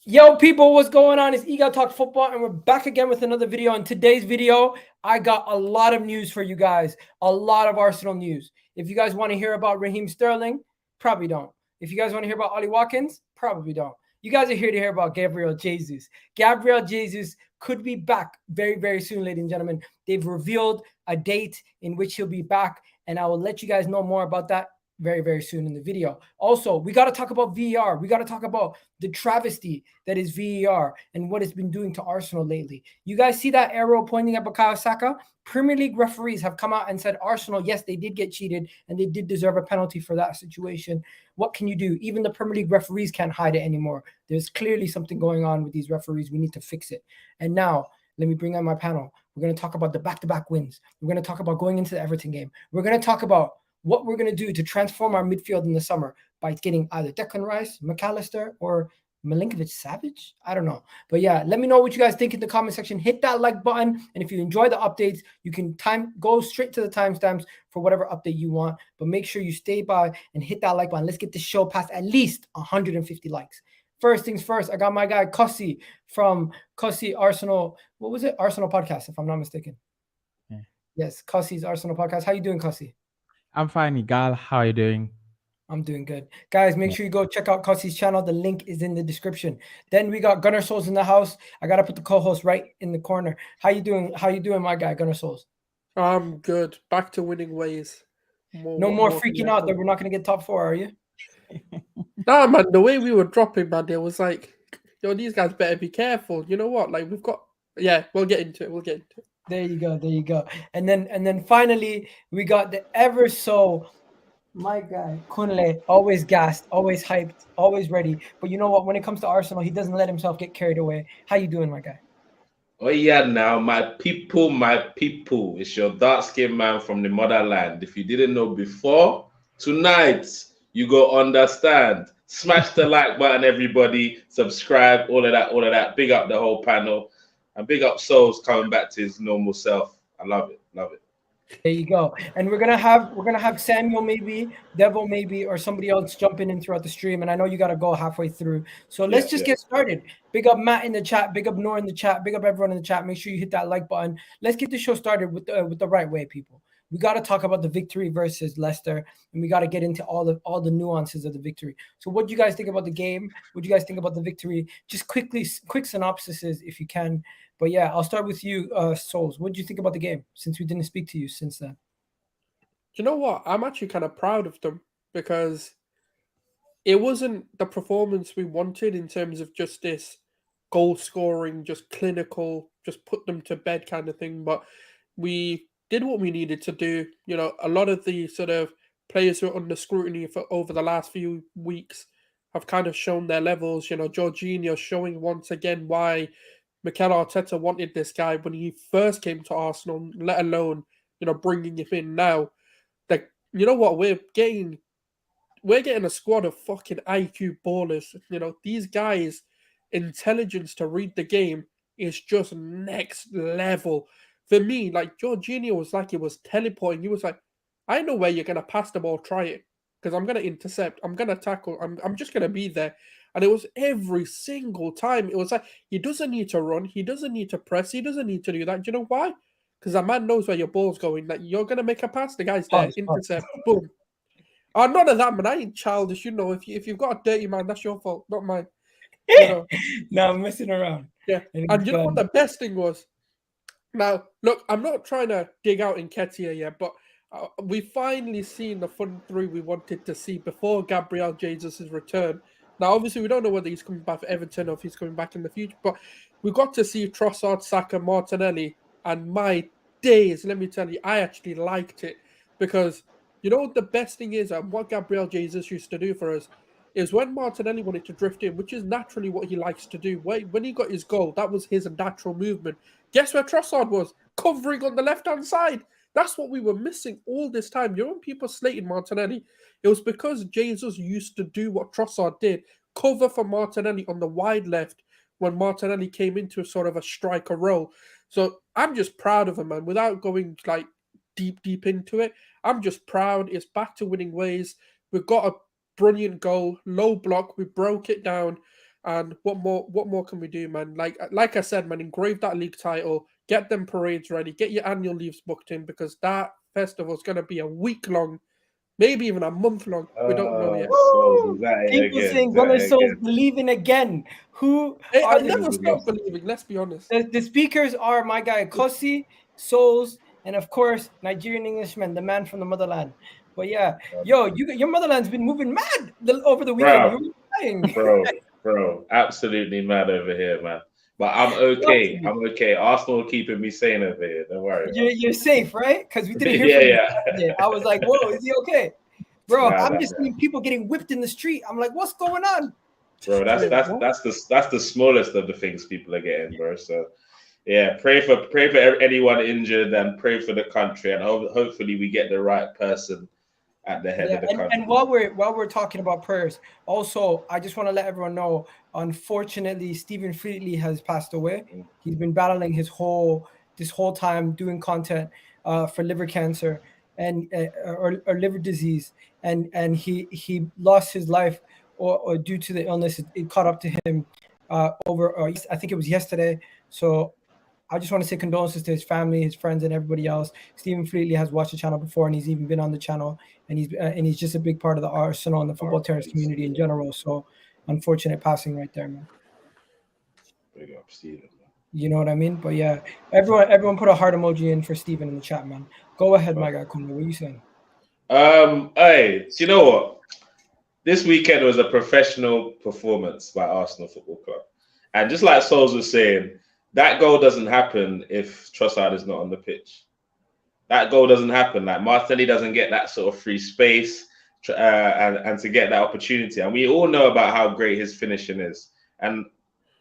Yo, people, what's going on? It's Eagle Talk Football, and we're back again with another video. In today's video, I got a lot of news for you guys, a lot of Arsenal news. If you guys want to hear about Raheem Sterling, probably don't. If you guys want to hear about Ollie Watkins, probably don't. You guys are here to hear about Gabriel Jesus. Gabriel Jesus could be back very, very soon, ladies and gentlemen. They've revealed a date in which he'll be back, and I will let you guys know more about that very, very soon in the video. Also, we got to talk about VAR. We got to talk about the travesty that is VAR and what it's been doing to Arsenal lately. You guys see that arrow pointing at Bukayo Saka? Premier League referees have come out and said Arsenal, yes, they did get cheated and they did deserve a penalty for that situation. What can you do? Even the Premier League referees can't hide it anymore. There's clearly something going on with these referees. We need to fix it. And now, let me bring on my panel. We're going to talk about the back-to-back wins. We're going to talk about going into the Everton game. We're going to talk about what we're going to do to transform our midfield in the summer by getting either Declan Rice, McAllister, or Milinkovic-Savic. I don't know. But yeah, let me know what you guys think in the comment section. Hit that like button. And if you enjoy the updates, you can go straight to the timestamps for whatever update you want. But make sure you stay by and hit that like button. Let's get this show past at least 150 likes. First things first, I got my guy Cossi from Cossi Arsenal. What was it? Arsenal Podcast, if I'm not mistaken. Yeah. Yes, Cossi's Arsenal Podcast. How you doing, Cossi? I'm fine, Igal. How are you doing? I'm doing good. Guys, make sure you go check out Cossi's channel. The link is in the description. Then we got Gunnar Souls in the house. I got to put the co-host right in the corner. How you doing? How you doing, my guy, Gunnar Souls? I'm good. Back to winning ways. No more freaking out that we're not going to get top 4, are you? Nah, man, the way we were dropping, man, it was like, yo, these guys better be careful. You know what? Like, we've got... Yeah, we'll get into it. There you go. There you go. And then finally, we got the ever so... My guy, Kunle, always gassed, always hyped, always ready. But you know what? When it comes to Arsenal, he doesn't let himself get carried away. How you doing, my guy? Oh yeah, now my people. It's your dark-skinned man from the motherland. If you didn't know before, tonight you go understand. Smash the like button, everybody. Subscribe, all of that. Big up the whole panel, and big up Souls coming back to his normal self. I love it. There you go. And we're gonna have Samuel maybe, Devil maybe, or somebody else jumping in throughout the stream. And I know you gotta go halfway through. So let's just get started. Big up Matt in the chat, big up Noor in the chat, big up everyone in the chat. Make sure you hit that like button. Let's get the show started with the right way, people. We got to talk about the victory versus Leicester, and we got to get into all the nuances of the victory. So what do you guys think about the game? What do you guys think about the victory? Just quick synopsises if you can. But yeah, I'll start with you, Souls. What did you think about the game since we didn't speak to you since then? You know what? I'm actually kind of proud of them because it wasn't the performance we wanted in terms of just this goal scoring, just clinical, just put them to bed kind of thing. But we did what we needed to do. You know, a lot of the sort of players who are under scrutiny for over the last few weeks have kind of shown their levels. You know, Jorginho showing once again why Mikel Arteta wanted this guy when he first came to Arsenal, let alone, you know, bringing him in now. Like, you know what? We're getting a squad of fucking IQ ballers. You know, these guys' intelligence to read the game is just next level. For me, like, Jorginho was like he was teleporting. He was like, I know where you're going to pass the ball, try it. Because I'm going to intercept. I'm going to tackle. I'm just going to be there. And it was every single time. It was like, he doesn't need to run. He doesn't need to press. He doesn't need to do that. Do you know why? Because a man knows where your ball's going. Like, you're going to make a pass. The guy's there. Intercept. Boom. Oh, none of that, man. I ain't childish. You know, if you've got a dirty man, that's your fault, not mine. You know? No, I'm messing around. Yeah. And you know what the best thing was? Now, look, I'm not trying to dig out Nketiah yet, but we finally seen the front three we wanted to see before Gabriel Jesus' return. Now, obviously, we don't know whether he's coming back for Everton or if he's coming back in the future, but we got to see Trossard, Saka, Martinelli, and my days, let me tell you, I actually liked it because you know what the best thing is, and what Gabriel Jesus used to do for us, is when Martinelli wanted to drift in, which is naturally what he likes to do. When he got his goal, that was his natural movement. Guess where Trossard was? Covering on the left-hand side. That's what we were missing all this time. You know when people slated Martinelli? It was because Jesus used to do what Trossard did, cover for Martinelli on the wide left when Martinelli came into a sort of a striker role. So I'm just proud of him, man. Without going like deep into it, I'm just proud. It's back to winning ways. We've got a brilliant goal, low block. We broke it down. And what more can we do, man? Like I said, man, engrave that league title, get them parades ready, get your annual leaves booked in, because that festival is going to be a week long, maybe even a month long. We don't know yet. Souls, is that it People again? saying Is that Gunner it Souls again? believing again. Who Hey, are I the never speakers? stop believing. Let's be honest. The speakers are my guy Kosi, Souls, and of course Nigerian Englishman, the man from the motherland. But yeah, yo, your motherland's been moving mad over the weekend. Bro. You were saying. Bro, absolutely mad over here, man. But I'm okay. I'm okay. Arsenal keeping me sane over here. Don't worry. You're safe, right? Because we didn't hear Yeah, from yeah. you. I was like, whoa, is he okay? Bro, Nah, I'm nah, just nah. seeing people getting whipped in the street. I'm like, what's going on? Bro, that's the smallest of the things people are getting, bro. So yeah, pray for anyone injured and pray for the country, and hopefully we get the right person at the head of the country. And while we're talking about prayers, also I just want to let everyone know, unfortunately, Stephen Freetley has passed away. He's been battling this whole time doing content for liver cancer and or liver disease, and he lost his life or due to the illness. It caught up to him over I think it was yesterday. So I just want to say condolences to his family, his friends, and everybody else. Stephen Freetley has watched the channel before, and he's even been on the channel, and he's just a big part of the Arsenal and the football terrace community in general. So, unfortunate passing right there, man. Big up, Stephen. You know what I mean? But yeah, everyone put a heart emoji in for Stephen in the chat, man. Go ahead, my guy. Kunle, what are you saying? Hey, do you know what? This weekend was a professional performance by Arsenal Football Club, and just like Souls was saying, that goal doesn't happen if Trossard is not on the pitch. That goal doesn't happen. Like Martinelli doesn't get that sort of free space and to get that opportunity. And we all know about how great his finishing is. And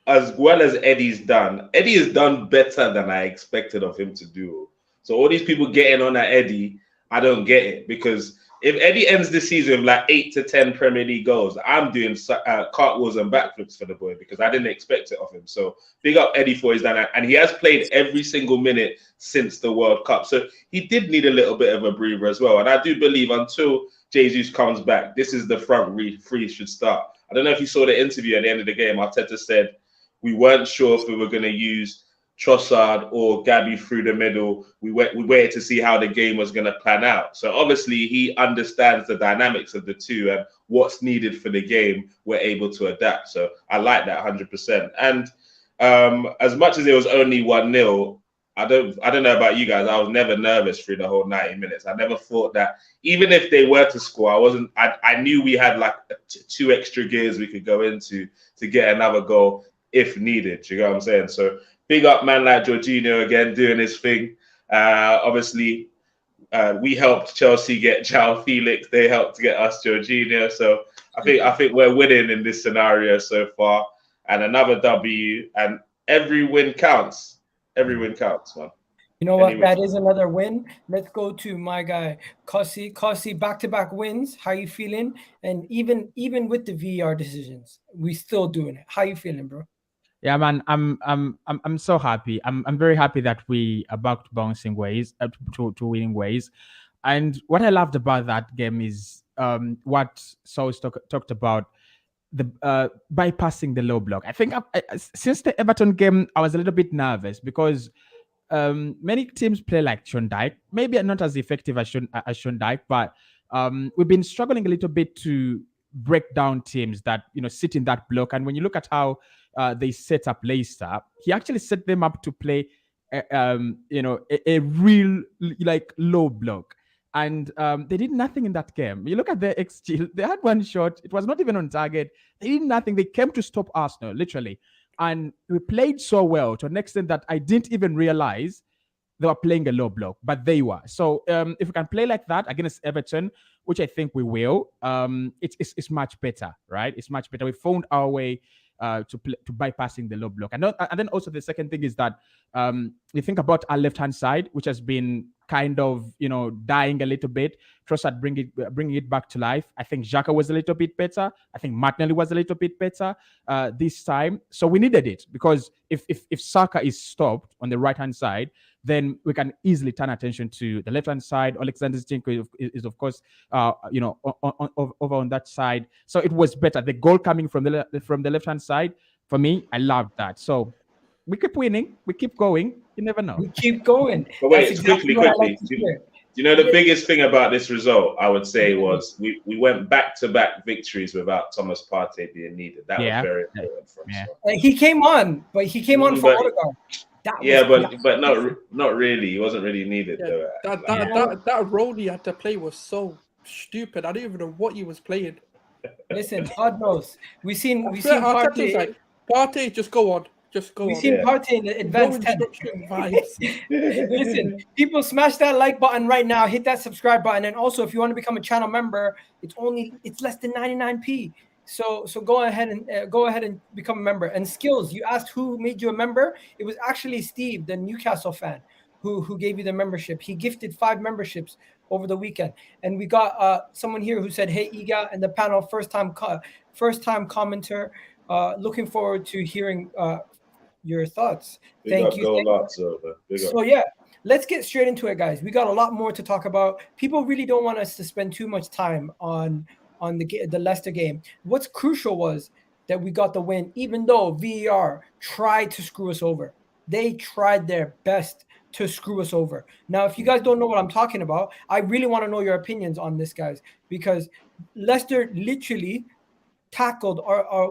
as well as Eddie has done better than I expected of him to do. So all these people getting on at Eddie, I don't get it, because if Eddie ends the season with like 8 to 10 Premier League goals, I'm doing cartwheels and backflips for the boy, because I didn't expect it of him. So big up Eddie for his done that. And he has played every single minute since the World Cup. So he did need a little bit of a breather as well. And I do believe until Jesus comes back, this is the front three should start. I don't know if you saw the interview at the end of the game. Arteta said we weren't sure if we were going to use Trossard or Gabby through the middle. We waited to see how the game was going to plan out. So obviously he understands the dynamics of the two, and what's needed for the game, we're able to adapt. So I like that 100%. And as much as it was only 1-0, I don't know about you guys, I was never nervous through the whole 90 minutes. I never thought that even if they were to score, I knew we had like 2 extra gears we could go into to get another goal if needed. You know what I'm saying? So big up man like Jorginho again, doing his thing. Obviously, we helped Chelsea get João Felix. They helped to get us Jorginho. So I think we're winning in this scenario so far. And another W, and every win counts. Every win counts, man. You know what? That is another win. Let's go to my guy, Kosi. Kosi, back-to-back wins. How you feeling? And even with the VAR decisions, we still doing it. How you feeling, bro? Yeah, man, I'm so happy. I'm very happy that we are back to bouncing ways, to winning ways. And what I loved about that game is what Saul talked about, the bypassing the low block. I think since the Everton game, I was a little bit nervous because many teams play like Sean Dyche, maybe not as effective as Sean Dyche, but we've been struggling a little bit to break down teams that sit in that block. And when you look at how they set up Leicester, he actually set them up to play a real like low block. And they did nothing in that game. You look at their XG, they had one shot. It was not even on target. They did nothing. They came to stop Arsenal, literally. And we played so well to an extent that I didn't even realize they were playing a low block, but they were. So if we can play like that against Everton, which I think we will, it's much better, right? It's much better. We found our way to bypassing the low block. And then also the second thing is that you think about our left-hand side, which has been kind of, dying a little bit. Trossard bringing it back to life. I think Xhaka was a little bit better. I think Martinelli was a little bit better this time. So we needed it, because if Saka is stopped on the right-hand side, then we can easily turn attention to the left-hand side. Alexander Zinchenko is of course, over on that side. So it was better. The goal coming from the left-hand side, for me, I loved that. So we keep winning. We keep going. You never know. We keep going. But wait, That's exactly what I like to hear. Do you know the biggest thing about this result, I would say, was we went back-to-back victories without Thomas Partey being needed. That was very important for us. Yeah. He came on, but he came on for Odegaard. But not really. He wasn't really needed. Yeah, though. that role he had to play was so stupid. I don't even know what he was playing. Listen, God knows. We've seen Partey. Partey, just go on. We've seen Partey in the advanced 10. Listen, people smash that like button right now. Hit that subscribe button, and also if you want to become a channel member, it's less than 99p. So go ahead and become a member. And Skills, you asked who made you a member. It was actually Steve, the Newcastle fan, who gave you the membership. He gifted 5 memberships over the weekend, and we got someone here who said, "Hey Iga and the panel, first time commenter. Looking forward to hearing your thoughts." Thank you. So yeah, let's get straight into it, guys. We got a lot more to talk about. People really don't want us to spend too much time on the Leicester game. What's crucial was that we got the win, even though VAR tried to screw us over. They tried their best to screw us over. Now, if you guys don't know what I'm talking about, I really want to know your opinions on this, guys, because Leicester literally tackled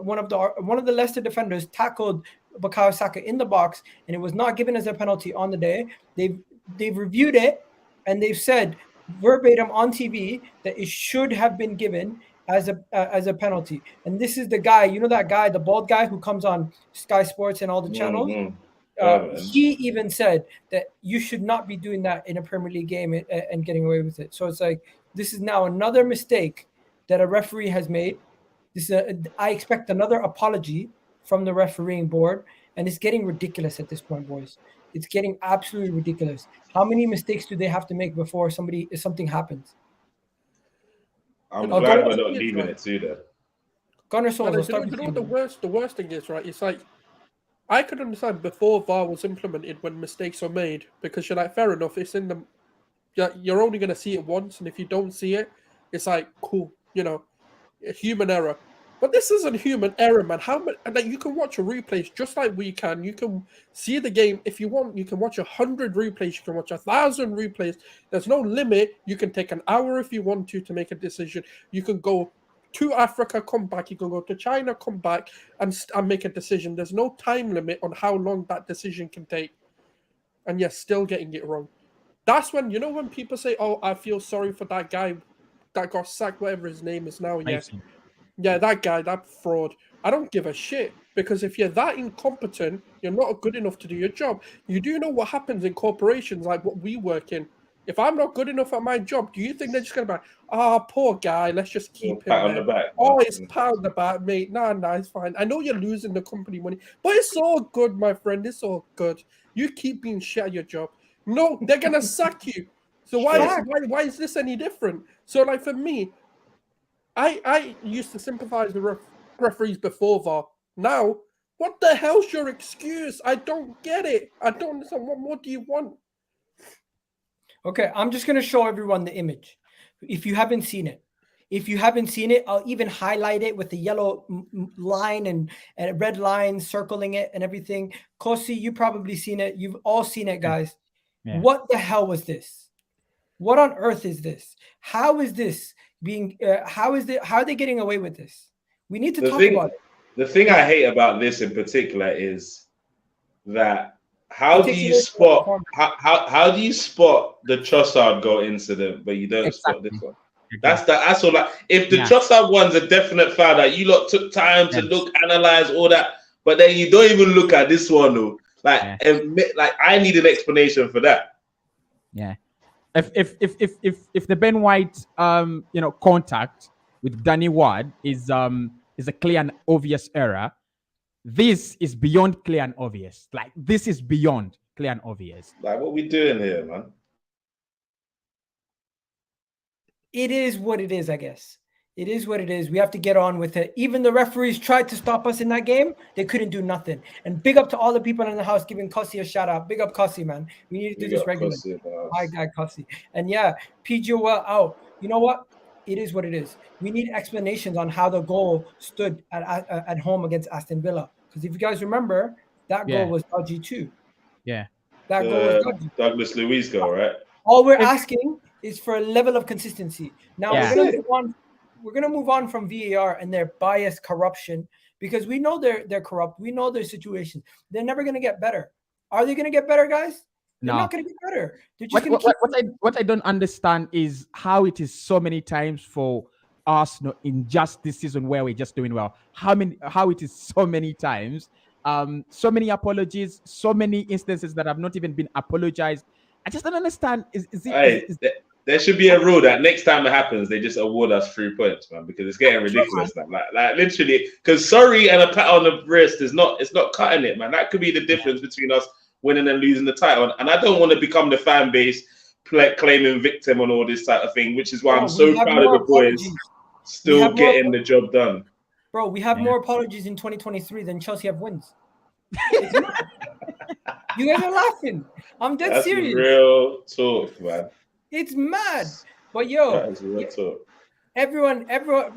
one of the Leicester defenders tackled Bukayo Saka in the box, and it was not given as a penalty on the day. They've reviewed it, and they've said verbatim on TV that it should have been given as a penalty. And this is the guy, you know, that guy, the bald guy who comes on Sky Sports and all the channels. He even said that you should not be doing that in a Premier League game and getting away with it. So it's like, this is now another mistake that a referee has made. I expect another apology from the refereeing board, and it's getting ridiculous at this point, boys. It's getting absolutely ridiculous. How many mistakes do they have to make before something happens? I'm glad we're not leaving it to them. Gunnar Souls, you know what the worst thing is, right? It's like, I could understand before VAR was implemented when mistakes are made, because you're like, fair enough, it's in the, you're only going to see it once, and if you don't see it, it's like, cool, you know, a human error. But this isn't human error, man. How much? Like, you can watch a replays just like we can. You can see the game if you want. You can watch 100 replays. You can watch 1,000 replays. There's no limit. You can take an hour if you want to make a decision. You can go to Africa, come back. You can go to China, come back, and make a decision. There's no time limit on how long that decision can take. And you're still getting it wrong. That's when, you know, when people say, "Oh, I feel sorry for that guy that got sacked," whatever his name is now. Yeah, that guy, that fraud. I don't give a shit, because if you're that incompetent, you're not good enough to do your job. You do know what happens in corporations like what we work in. If I'm not good enough at my job, do you think they're just going to be like, "Oh, poor guy, let's just keep him on the back. Oh, it's pat on the back, mate. Nah, it's fine. I know you're losing the company money, but it's all good, my friend. It's all good. You keep being shit at your job." No, they're going to sack you. So why is this any different? So, like, for me, I used to sympathize with referees before VAR. Now, what the hell's your excuse? I don't get it. I don't understand. What more do you want? Okay, I'm just going to show everyone the image. If you haven't seen it, I'll even highlight it with the yellow line and red line circling it and everything. Kosi, you probably seen it. You've all seen it, guys. Yeah. What the hell was this? What on earth is this? How is this being? How are they getting away with this? We need to talk about it. The thing I hate about this in particular is that how do you spot the Trossard goal incident, but you don't spot this one? That's all. Like, if the Trossard one's a definite foul, that you lot took time to look, analyze all that, but then you don't even look at this one, though. Like, I need an explanation for that. Yeah. If the Ben White contact with Danny Ward is a clear and obvious error, this is beyond clear and obvious. Like, this is beyond clear and obvious. Like, what we doing here, man? It is what it is, I guess. It is what it is. We have to get on with it. Even the referees tried to stop us in that game. They couldn't do nothing. And big up to all the people in the house giving Cossi a shout out. Big up Cossi, man. We need to do this regularly. My guy Cossi. And yeah, PG well out. You know what? It is what it is. We need explanations on how the goal stood at home against Aston Villa. Because if you guys remember, that goal was dodgy too. Yeah. That goal was dodgy. Douglas Luiz goal, right? All we're asking is for a level of consistency. Now we're gonna move on from VAR and their biased corruption because we know they're corrupt. We know their situation. They're never gonna get better. Are they gonna get better, guys? They're not gonna get better. They're just what I don't understand is how it is so many times for Arsenal in just this season where we're just doing well. How it is so many times, so many apologies, so many instances that have not even been apologized. I just don't understand. There should be a rule that next time it happens, they just award us 3 points, man, because it's getting ridiculous now. Like literally, because sorry and a pat on the wrist it's not cutting it, man. That could be the difference between us winning and losing the title. And I don't want to become the fan base claiming victim on all this type of thing, which is why I'm so proud of the boys still getting the job done. Bro, we have more apologies in 2023 than Chelsea have wins. You guys are laughing. I'm dead serious. That's real talk, man. It's mad. But yo, that is real talk. Everyone,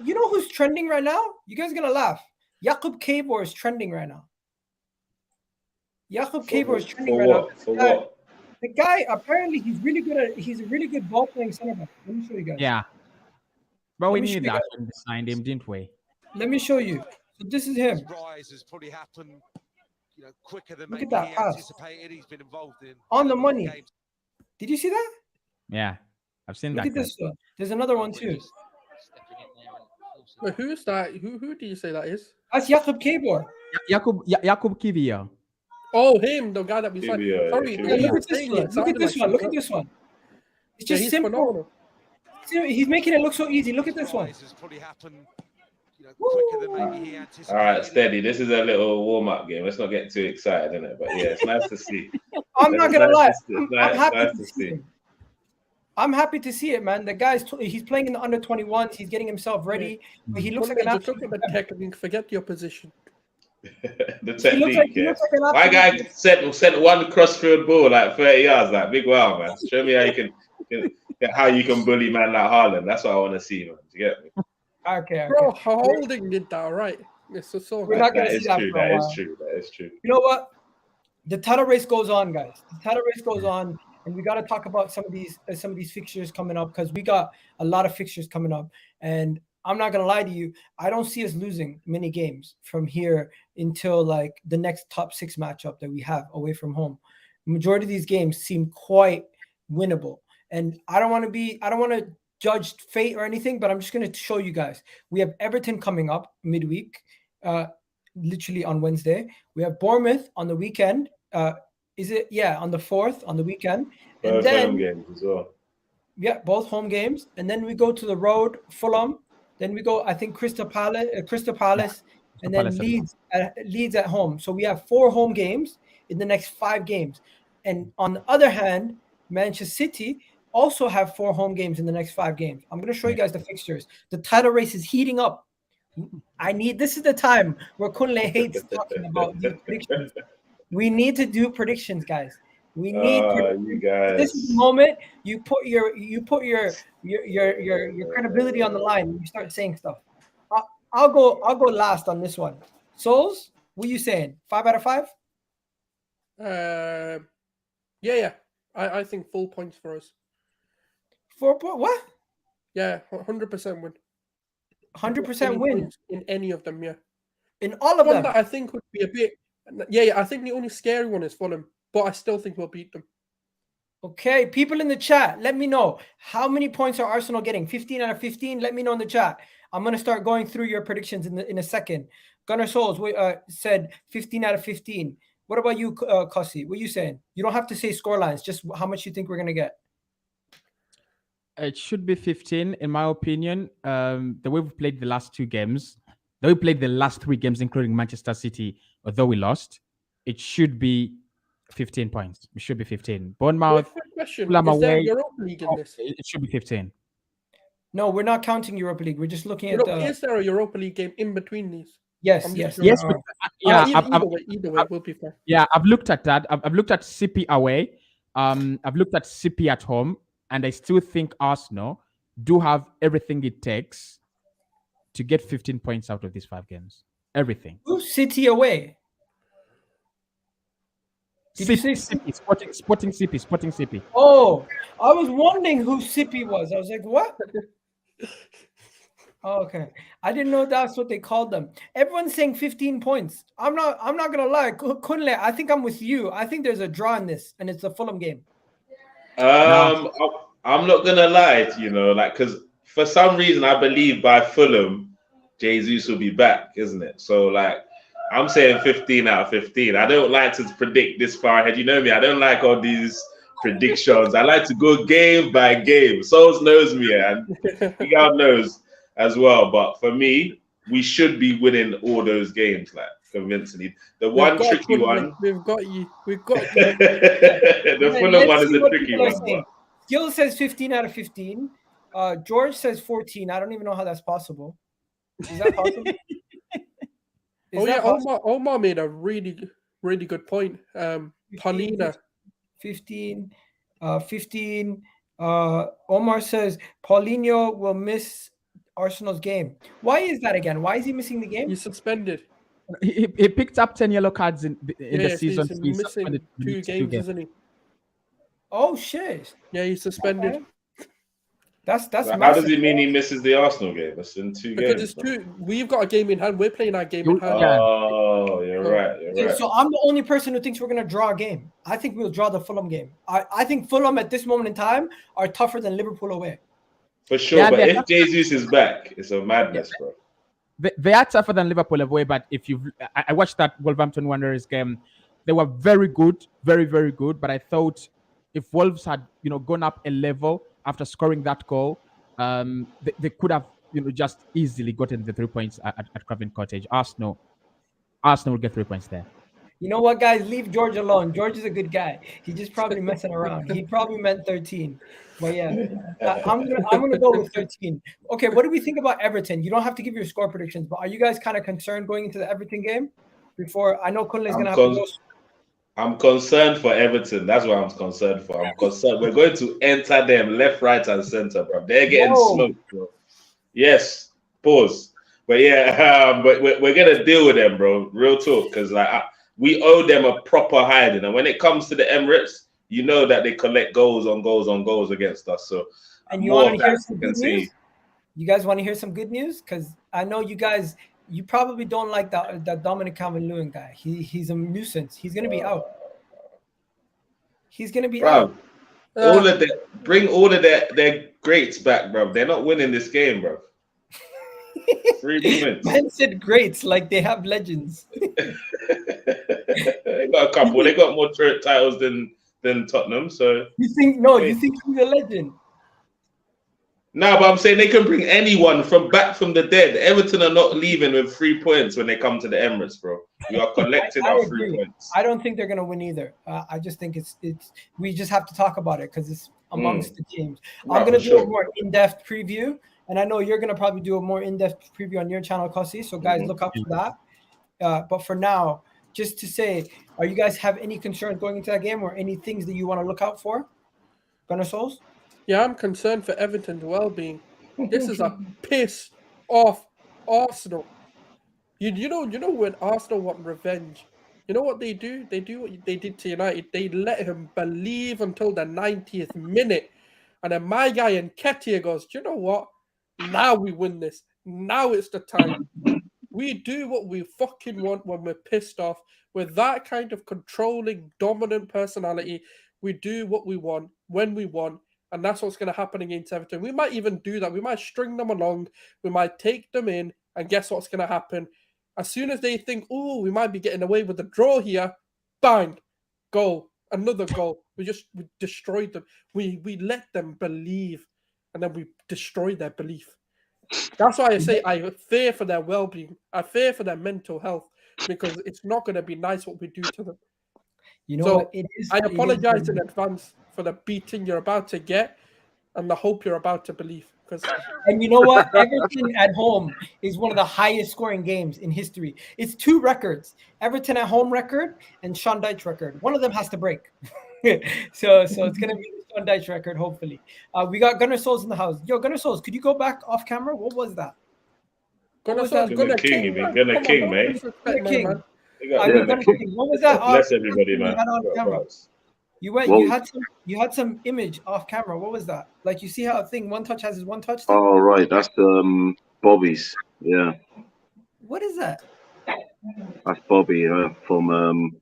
you know who's trending right now? You guys are gonna laugh. Jakub Kiwior is trending right now. Jakub Kiwior is trending right now. For what? The guy apparently he's a really good ball playing center back. Let me show you guys. Yeah. But we needed that when we signed him, didn't we? Let me show you. So this is him. Rise has probably happened, quicker than Look at that pass. anticipated. He's been involved in on the money. Games. Did you see that? Yeah, I've seen Look that. Look at this one. There's another one too. Wait, who's that? Who do you say that is? That's Jakub Kiwior. Jakub Kiwior. Oh, him, the guy that we signed. Sorry, look at this one. Look at this one. Look at this one. It's just simple. Phenomenal. He's making it look so easy. Look at this one. Quicker than maybe he anticipated. All right, steady. This is a little warm-up game. Let's not get too excited, innit? But yeah, it's nice to see. I'm not gonna lie. I'm happy to see. I'm happy to see it, man. The guy's he's playing in the under 21s. He's getting himself ready. But he looks like an absolute. Look at the technique. Forget the opposition. The technique. My guy sent one crossfield ball like 30 yards. Like big wow, man. Show me how you can bully man like Haaland. That's what I want to see, man. Do you get me? Okay. Bro, Holding did that, right? It's so We're not gonna see that. That is true. That is true. You know what? The title race goes on, guys. The title race goes on, and we got to talk about some of these fixtures coming up because we got a lot of fixtures coming up. And I'm not gonna lie to you, I don't see us losing many games from here until like the next top 6 matchup that we have away from home. The majority of these games seem quite winnable, and I don't want to judge fate or anything, but I'm just going to show you guys. We have Everton coming up midweek, literally on Wednesday. We have Bournemouth on the weekend. On the 4th on the weekend. And then home games as well. Yeah, both home games. And then we go to the road, Fulham. Then we go, I think, Crystal Palace, and then Leeds at home. So we have 4 home games in the next 5 games. And on the other hand, Manchester City also have 4 home games in the next 5 games. I'm going to show you guys the fixtures. The title race is heating up. This is the time where Kunle hates talking about these predictions. We need to do predictions, guys. We need you guys. This is the moment you put your credibility on the line and you start saying stuff. I'll go last on this one. Souls, what are you saying? 5 out of 5? Yeah. I think full points for us. 4 points? What? Yeah, 100% win. 100% win in any of them. Yeah, in all of them. That I think would be a bit. Yeah. I think the only scary one is Fulham, but I still think we'll beat them. Okay, people in the chat, let me know how many points are Arsenal getting. 15 out of 15. Let me know in the chat. I'm gonna start going through your predictions in a second. Gunnar Souls said 15 out of 15. What about you, Cossi? What are you saying? You don't have to say score lines. Just how much you think we're gonna get. It should be 15, in my opinion. The way we played the last 2 games, the way we played the last 3 games, including Manchester City, although we lost, it should be 15 points. It should be 15. Bournemouth, Question: Fulham is there away. Europa League in this? It should be 15. No, we're not counting Europa League. We're just looking You at know, is there a Europa League game in between these? yes, I'm yes, just Yes, there but are. yeah, Either way, we'll be fine. yeah, I've looked at that. I've looked at City away. I've looked at City at home, and I still think Arsenal do have everything it takes to get 15 points out of these 5 games. Everything. Who's City away? Did you say City, Sporting City. Oh, I was wondering who Sippy was. I was like, what? Oh, okay. I didn't know that's what they called them. Everyone's saying 15 points. I'm not gonna lie. Kunle, I think I'm with you. I think there's a draw in this, and it's the Fulham game. I'm not gonna lie, because for some reason I believe by Fulham, Jesus will be back, isn't it? So like, I'm saying 15 out of 15. I don't like to predict this far ahead. You know me. I don't like all these predictions. I like to go game by game. Souls knows me, and God knows as well. But for me, we should be winning all those games, like convincingly. The one tricky one. We've got you. The Fulham one is a tricky one. But... Gil says 15 out of 15. George says 14. I don't even know how that's possible. Is that possible? Omar made a really, really good point. Paulina. 15. Omar says Paulinho will miss Arsenal's game. Why is that again? Why is he missing the game? He's suspended. He picked up 10 yellow cards in the season. He's missing 2 games, isn't he? Oh shit! Yeah, he's suspended. Okay. That's so how does it mean he misses the Arsenal game? That's in 2 games. Because it's 2. We've got a game in hand. We're playing our game in hand. Oh, you're right. So I'm the only person who thinks we're gonna draw a game. I think we'll draw the Fulham game. I think Fulham at this moment in time are tougher than Liverpool away. For sure, but if Jesus is back, it's a madness, bro. They are tougher than Liverpool away, but I watched that Wolverhampton Wanderers game. They were very good, very, very good. But I thought if Wolves had gone up a level after scoring that goal, they could have just easily gotten the 3 points at Craven Cottage. Arsenal will get 3 points there. You know what, guys? Leave George alone. George is a good guy. He's just probably messing around. He probably meant 13. But yeah, I'm gonna go with 13. Okay, what do we think about Everton? You don't have to give your score predictions, but are you guys kind of concerned going into the Everton game? Before I know Kunle is gonna have to go. I'm concerned for Everton. That's what I'm concerned for. I'm concerned. We're going to enter them left, right, and center, bro. They're getting smoked, bro. Yes. Pause. But yeah, but we're gonna deal with them, bro. Real talk, because like we owe them a proper hiding, and when it comes to the Emirates, you know that they collect goals on goals against us. So, and you want to hear some good news? You guys want to hear some good news? Because I know you guys. You probably don't like that Dominic Calvert-Lewin guy. He's a nuisance. He's gonna be out. He's gonna be out. Bring all of their greats back, bro. They're not winning this game, bro. 3 points. Man said greats like they have legends. They got a couple. They got more titles than Tottenham. So you think he's a legend? No, but I'm saying they can bring anyone back from the dead. Everton are not leaving with 3 points when they come to the Emirates, bro. We are collecting our 3 points. I don't think they're gonna win either. I just think it's. We just have to talk about it because it's amongst the teams. I'm gonna do a more in-depth preview, and I know you're gonna probably do a more in-depth preview on your channel, Kossi. So guys, look up for that. But for now, just to say, are you guys have any concerns going into that game, or any things that you want to look out for? Gunnar Souls? Yeah, I'm concerned for Everton's well-being. This is a piss off Arsenal. You know when Arsenal want revenge, you know what they do? They do what they did to United. They let him believe until the 90th minute. And then my guy Nketiah goes, do you know what? Now we win this. Now it's the time. We do what we fucking want when we're pissed off. With that kind of controlling, dominant personality, we do what we want when we want. And that's what's going to happen against Everton. We might even do that. We might string them along. We might take them in. And guess what's going to happen? As soon as they think, oh, we might be getting away with the draw here, bang, goal, another goal. We destroyed them. We let them believe. And then we destroy their belief. That's why I say I fear for their well-being. I fear for their mental health. Because it's not going to be nice what we do to them. You know what? I apologize in advance for the beating you're about to get and the hope you're about to believe. because And you know what? Everton at home is one of the highest scoring games in history. It's 2 records: Everton at home record and Sean Dyche record. One of them has to break. so it's gonna be the Sean Dyche record, hopefully. We got Gunnar Souls in the house. Yo, Gunnar Souls, could you go back off camera? What was that? Gunnar was that? Solskjaer, Gunnar Gunnar King, King, you mean man. Gunnar Come King, on, mate. don't disrespect me, King. man. You got- I mean, Gunnar King. What was that? Bless everybody, man. You had on camera. You went. Well- You had some image off camera. What was that? Like, you see how a thing one touch has his one touch thing? Oh, right. That's Bobby's. Yeah, What is that? that's Bobby from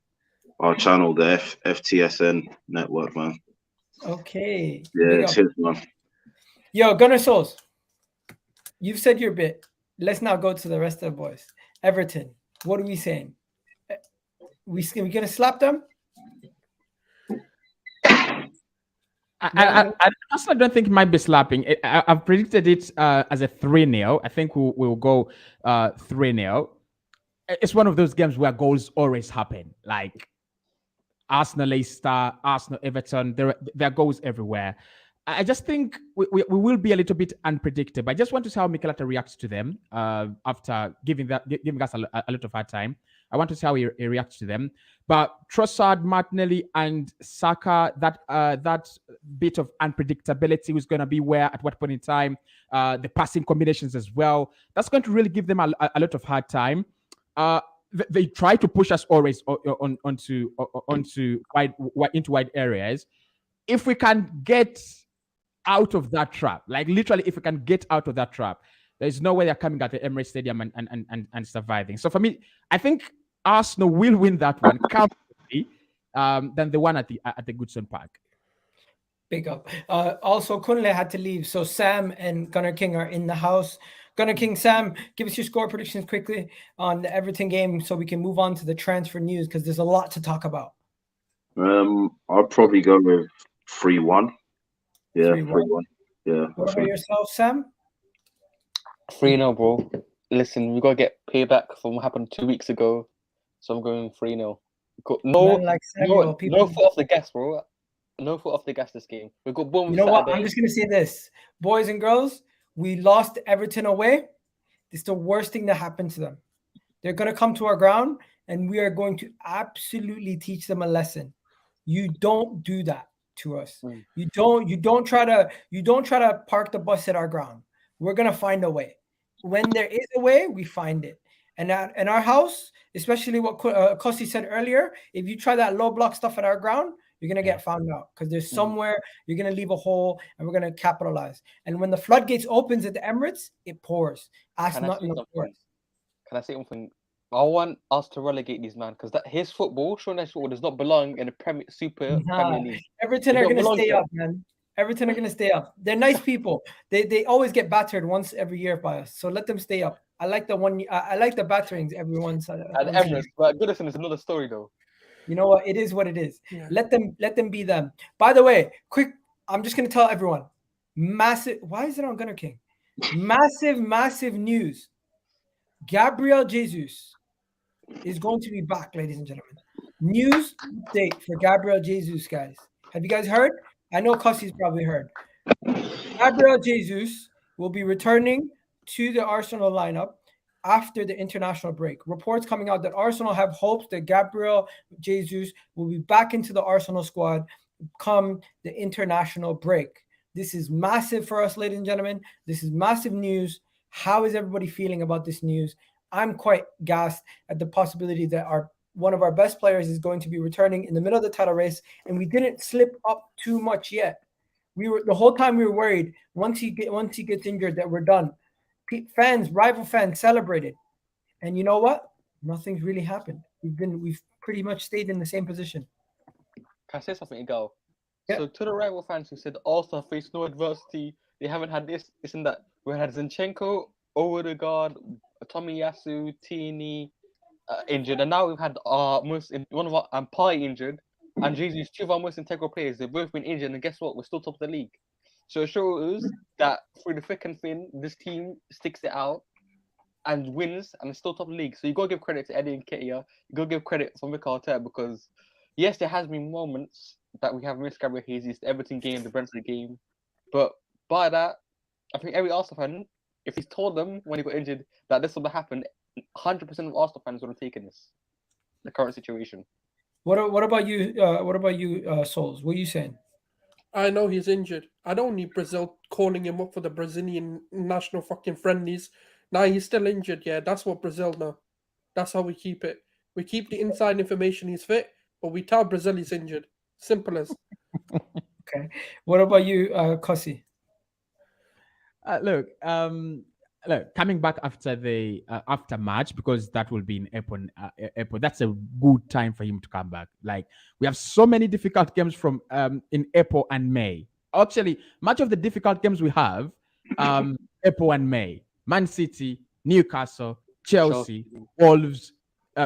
our channel, the FTSN network, man. Okay. Yeah, Big it's up. his, man. Yo, Gunnar Souls, you've said your bit. Let's now go to the rest of the boys. Everton, what are we saying? We gonna slap them? I also don't think it might be slapping. I've predicted it as a 3-0. I think we'll go 3-0. It's one of those games where goals always happen. Like Arsenal, Leicester, Arsenal, Everton. There are goals everywhere. I just think we will be a little bit unpredictable. I just want to see how Mikel Arteta reacts to them after giving us a lot of hard time. I want to see how he reacts to them. But Trossard, Martinelli, and Saka, that bit of unpredictability was going to be where, at what point in time, the passing combinations as well. That's going to really give them a lot of hard time. They try to push us always into wide areas. If we can get out of that trap, like literally, if we can get out of that trap, there's no way they're coming at the Emirates Stadium and surviving. So for me, I think Arsenal will win that one comfortably than the one at the Goodson Park. Big up. Also, Kunle had to leave, so Sam and Gunnar King are in the house. Gunnar King, Sam, give us your score predictions quickly on the Everton game so we can move on to the transfer news, because there's a lot to talk about. I'll probably go with 3-1. Yeah, 3-1. Yeah. What about yourself, Sam? 3-0, bro. Listen, we got to get payback from what happened 2 weeks ago. So I'm going 3-0. No foot off the gas, bro. No foot off the gas this game. We've got Bournemouth. You know what? I'm just going to say this. Boys and girls, we lost Everton away. It's the worst thing that happened to them. They're going to come to our ground, and we are going to absolutely teach them a lesson. You don't do that to us. You don't try to park the bus at our ground. We're going to find a way. When there is a way, we find it. And in our house, especially what Kosi said earlier, if you try that low block stuff at our ground, you're going to get found out, because there's somewhere you're going to leave a hole, and we're going to capitalize. And when the floodgates opens at the Emirates, it pours. Can I say something? I want us to relegate these man, because his football does not belong in the Premier League. Everton are going to stay up, man. Everton are going to stay up. They're nice people. They always get battered once every year by us, so let them stay up. I like the batterings every once. At Emirates, but Goodison is another story though. You know what? It is what it is. Yeah. Let them be them. By the way, quick, I'm just going to tell everyone. Massive. Why is it on Gunnar King? Massive news. Gabriel Jesus is going to be back, ladies and gentlemen. News update for Gabriel Jesus, guys. Have you guys heard? I know Kossy's probably heard. Gabriel Jesus will be returning to the Arsenal lineup after the international break. Reports coming out that Arsenal have hopes that Gabriel Jesus will be back into the Arsenal squad come the international break. This is massive for us, ladies and gentlemen. This is massive news. How is everybody feeling about this news? I'm quite gassed at the possibility that one of our best players is going to be returning in the middle of the title race, and we didn't slip up too much yet. The whole time we were worried once he gets injured that we're done. Rival fans celebrated, and you know what? Nothing's really happened. We've pretty much stayed in the same position. Can I say something, Igal? Yeah. So to the rival fans who said Arsenal faced no adversity, they haven't had this and that. We had Zinchenko, Odegaard, Tomiyasu, Tini injured, and now we've had one of our Party injured, and Jesus, 2 of our most integral players. They've both been injured, and guess what? We're still top of the league. So it shows that through the thick and thin, this team sticks it out and wins, and it's still top of the league. So you got to give credit to Eddie and Nketiah. You got to give credit for Mikel Arteta, because yes, there has been moments that we have missed Gabriel Jesus, the Everton game, the Brentford game, but by that, I think every Arsenal fan, if he's told them when he got injured that this will happen, 100% of Arsenal fans would have taken this. The current situation. What about you? Souls? What are you saying? I know he's injured. I don't need Brazil calling him up for the Brazilian national fucking friendlies. Nah, he's still injured. Yeah, that's what Brazil know. That's how we keep it. We keep the inside information he's fit, but we tell Brazil he's injured. Simple as. Okay. What about you, Kossi? Look, coming back after the after March, because that will be in April. That's a good time for him to come back. Like, we have so many difficult games from in April and May. Actually, much of the difficult games we have April and May. Man City, Newcastle, Chelsea, Wolves,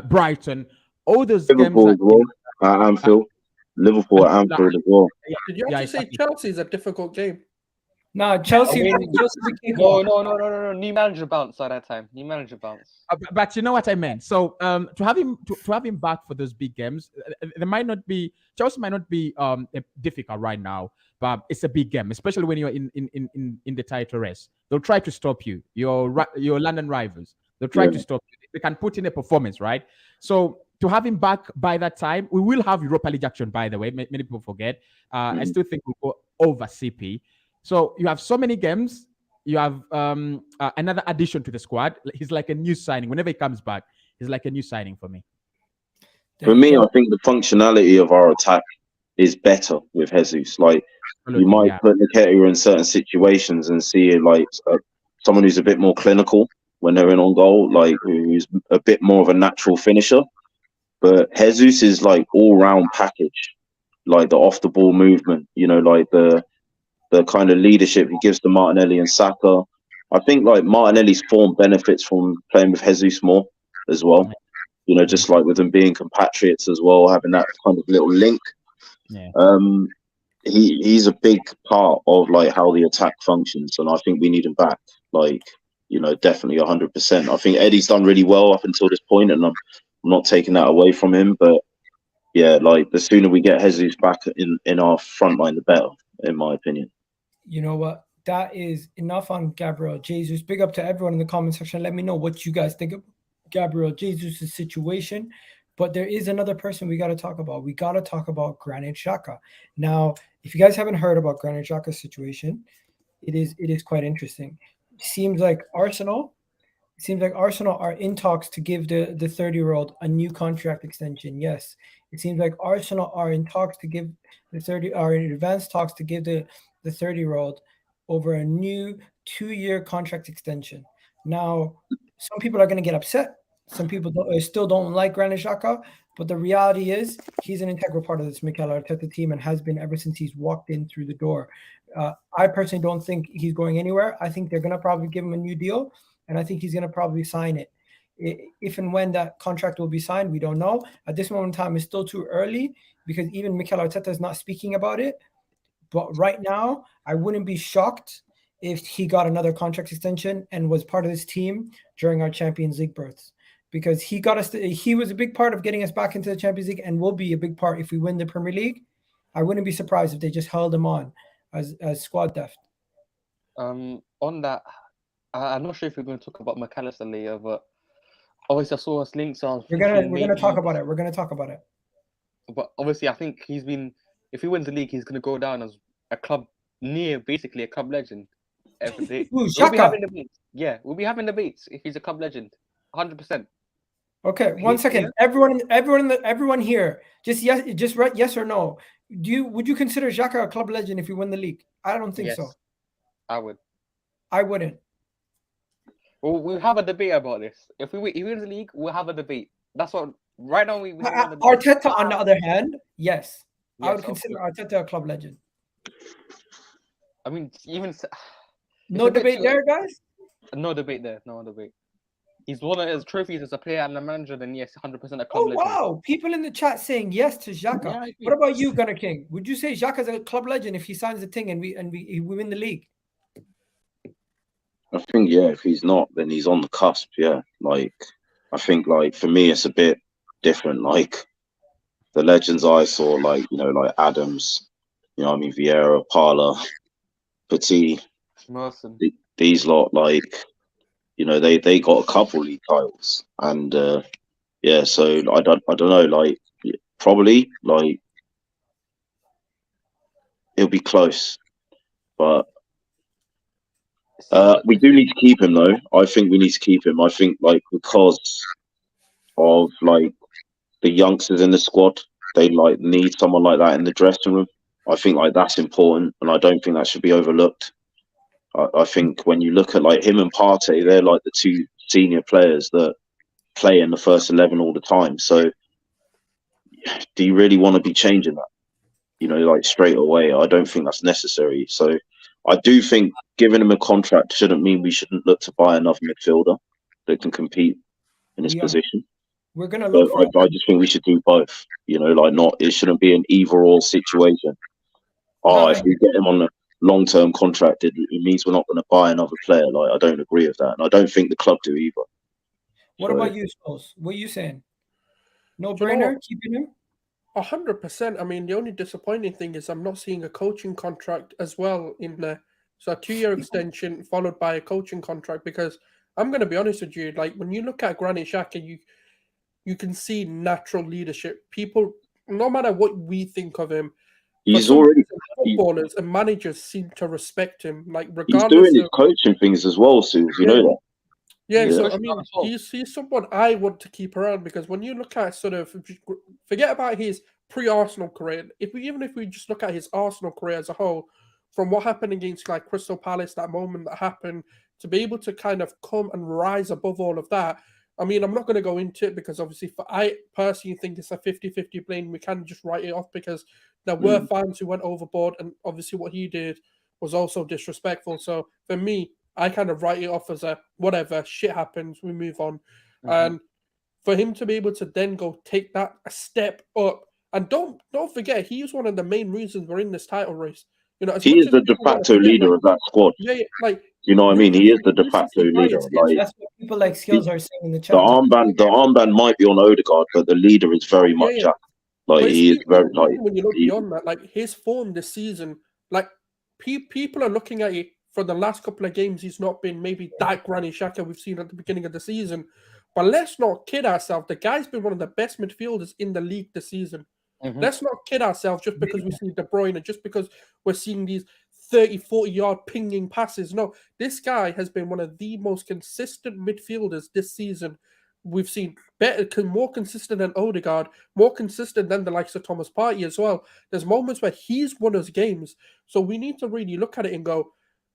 Brighton. All those Liverpool games as well at Anfield. Liverpool at Anfield as well. Did you actually say Chelsea is a difficult game? No, Chelsea. I mean, No. New manager bounce at that time. New manager bounce. But you know what I meant. So to have him back for those big games, Chelsea might not be difficult right now, but it's a big game, especially when you're in the title race. They'll try to stop you. Your London rivals. They'll try to stop you. They can put in a performance, right? So to have him back by that time, we will have Europa League action. By the way, many people forget. I still think we'll go over CP. So you have so many games. You have another addition to the squad. He's like a new signing. Whenever he comes back, he's like a new signing for me. For me, I think the functionality of our attack is better with Jesus. Like, you might put Nketiah in certain situations and see like someone who's a bit more clinical when they're in on goal, like who's a bit more of a natural finisher. But Jesus is like all-round package, like the off-the-ball movement. You know, like the kind of leadership he gives to Martinelli and Saka. I think like Martinelli's form benefits from playing with Jesus more as well. You know, just like with them being compatriots as well, having that kind of little link. Yeah. He's a big part of like how the attack functions, and I think we need him back. Like, you know, definitely 100%. I think Eddie's done really well up until this point, and I'm not taking that away from him. But yeah, like the sooner we get Jesus back in our front line, the better, in my opinion. You know what? That is enough on Gabriel Jesus. Big up to everyone in the comment section. Let me know what you guys think of Gabriel Jesus' situation. But there is another person we got to talk about. We got to talk about Granit Xhaka. Now, if you guys haven't heard about Granit Xhaka's situation, it is quite interesting. It seems like Arsenal are in talks to give the 30-year-old a new contract extension. Yes, it seems like Arsenal are in talks to give in advanced talks to give the 30-year-old over a new 2-year contract extension. Now, some people are going to get upset. Some people still don't like Granit Xhaka, but the reality is he's an integral part of this Mikel Arteta team and has been ever since he's walked in through the door. I personally don't think he's going anywhere. I think they're going to probably give him a new deal, and I think he's going to probably sign it. If and when that contract will be signed, we don't know. At this moment in time, it's still too early because even Mikel Arteta is not speaking about it. But right now, I wouldn't be shocked if he got another contract extension and was part of this team during our Champions League berths, because he got us. He was a big part of getting us back into the Champions League and will be a big part if we win the Premier League. I wouldn't be surprised if they just held him on as squad depth. On that, I'm not sure if we're going to talk about McAllister later, but obviously I saw us links on. We're gonna talk about it. We're gonna talk about it. But obviously, I think he's been. If he wins the league, he's going to go down as a club basically a club legend. Every day. Ooh, We'll be having debates. Yeah, we'll be having debates if he's a club legend. 100%. Okay, 1 second. Everyone here, just write yes or no. Would you consider Xhaka a club legend if you win the league? I don't think so. I would. I wouldn't. Well, we'll have a debate about this. If he wins the league, we'll have a debate. That's what. Right now, we have a debate. Arteta, on the other hand, yes. I would consider Arteta a club legend. I mean, even no debate there, guys. No debate there. No debate. He's won his trophies as a player and a manager. Then yes, 100% a club legend. Wow! People in the chat saying yes to Xhaka. Yeah, what about you, Gunnar King? Would you say Xhaka's a club legend if he signs the thing and we win the league? I think if he's not, then he's on the cusp. Yeah, like I think like for me, it's a bit different. Like the legends I saw, like like Adams, Vieira, Parla, Petit, Merson. These lot, like, you know, they got a couple league titles, and yeah. So I don't know, like, probably like it'll be close, but we do need to keep him though. I think we need to keep him. I think, like, because of like the youngsters in the squad, they like need someone like that in the dressing room. I think like that's important, and I don't think that should be overlooked. I think when you look at like him and Partey, they're like the two senior players that play in the first 11 all the time. So do you really want to be changing that? You know, like straight away? I don't think that's necessary. So I do think giving him a contract shouldn't mean we shouldn't look to buy another midfielder that can compete in his position. We're gonna look for. I just think we should do both. You know, like it shouldn't be an either-or situation. If we get him on a long-term contract, it means we're not going to buy another player. Like, I don't agree with that, and I don't think the club do either. What about you, Scholes? What are you saying? No brainer, keeping him? 100%. I mean, the only disappointing thing is I'm not seeing a coaching contract as well in there. So a 2-year extension followed by a coaching contract, because I'm going to be honest with you, like when you look at Granit Xhaka, you can see natural leadership. People, no matter what we think of him, footballers and managers seem to respect him. Like, regardless, he's doing his coaching things as well, Sue. You know that. Yeah, so I mean, he's someone I want to keep around, because when you look at sort of, forget about his pre-Arsenal career, even if we just look at his Arsenal career as a whole, from what happened against like Crystal Palace, that moment that happened, to be able to kind of come and rise above all of that. I mean, I'm not going to go into it because obviously I personally think it's a 50-50 blame. We can't just write it off, because there were fans who went overboard, and obviously what he did was also disrespectful. So for me, I kind of write it off as a whatever, shit happens, we move on. And for him to be able to then go take that a step up, and don't forget, he was one of the main reasons we're in this title race. You know, he is the de facto leader of that squad. Yeah, like, you know what I mean? He is the de facto leader. Like, that's what people like Skills are saying in the chat. The armband might be on Odegaard, but the leader is very much Jack. Like, he is very like. When you look beyond that, like his form this season, like people are looking at it for the last couple of games. He's not been maybe that Granit Xhaka we've seen at the beginning of the season, but let's not kid ourselves. The guy's been one of the best midfielders in the league this season. Let's not kid ourselves just because we see De Bruyne, and just because we're seeing these 30-40 yard pinging passes. No, this guy has been one of the most consistent midfielders this season. We've seen more consistent than Odegaard, more consistent than the likes of Thomas Partey as well. There's moments where he's won us games, so we need to really look at it and go,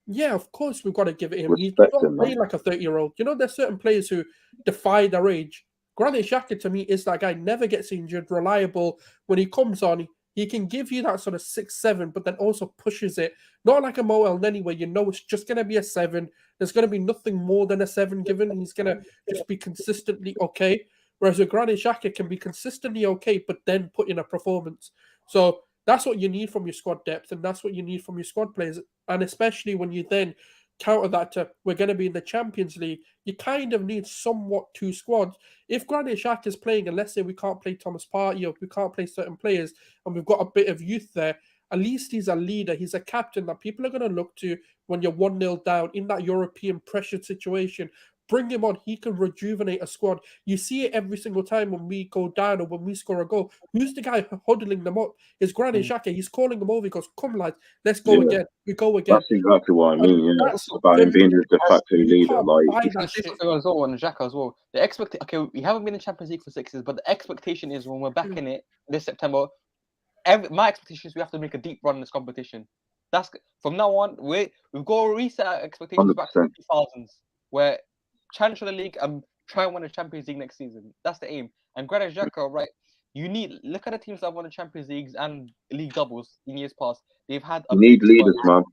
yeah, of course we've got to give it him. He's not playing like a 30-year-old. You know, there's certain players who defy their age. Granit Xhaka, to me, is that guy, never gets injured, reliable. When he comes on, he can give you that sort of 6-7, but then also pushes it. Not like a Mo Elneny, where you know it's just going to be a 7. There's going to be nothing more than a 7 given. He's going to just be consistently okay. Whereas a Granit Xhaka can be consistently okay, but then put in a performance. So that's what you need from your squad depth, and that's what you need from your squad players. And especially when you then counter that to, we're going to be in the Champions League, you kind of need somewhat two squads. If Granit Xhaka is playing, and let's say we can't play Thomas Partey, or we can't play certain players, and we've got a bit of youth there, at least he's a leader, he's a captain that people are going to look to when you're 1-0 down in that European pressured situation. Bring him on. He can rejuvenate a squad. You see it every single time when we go down or when we score a goal. Who's the guy huddling them up? It's Granit Xhaka. He's calling them over. He goes, come, lads, let's go again. We go again. That's exactly what I mean. Yeah, it's about him being the de facto leader. Like, as well, and Xhaka as well. The expectation. Okay, we haven't been in Champions League for 6 years, but the expectation is when we're back in it this September. My expectation is we have to make a deep run in this competition. That's from now on. We've got to reset our expectations 100%. Back to the 2000s, where challenge for the league and try and win the Champions League next season. That's the aim. And Granit Xhaka, right? Look at the teams that won the Champions Leagues and league doubles in years past. They've had you need leaders, man.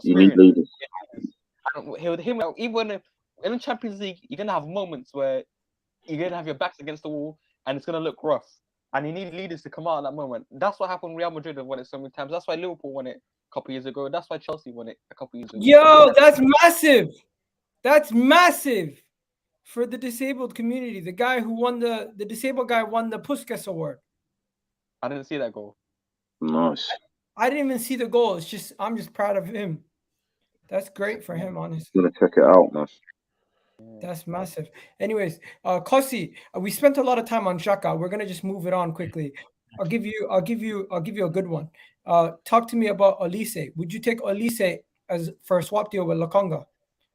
You need leaders. With him, even in the Champions League, you're gonna have moments where you're gonna have your backs against the wall and it's gonna look rough. And you need leaders to come out at that moment. That's what happened. Real Madrid have won it so many times. That's why Liverpool won it a couple years ago. That's why Chelsea won it a couple years ago. Yo, that's massive. That's massive for the disabled community. The guy who won the disabled guy won the Puskas Award. I didn't see that goal. Nice. I didn't even see the goal. I'm just proud of him. That's great for him, honestly. I'm gonna check it out, man. That's massive. Anyways, Kosi, we spent a lot of time on Xhaka. We're gonna just move it on quickly. I'll give you a good one. Talk to me about Olise. Would you take Olise as for a swap deal with Lokonga?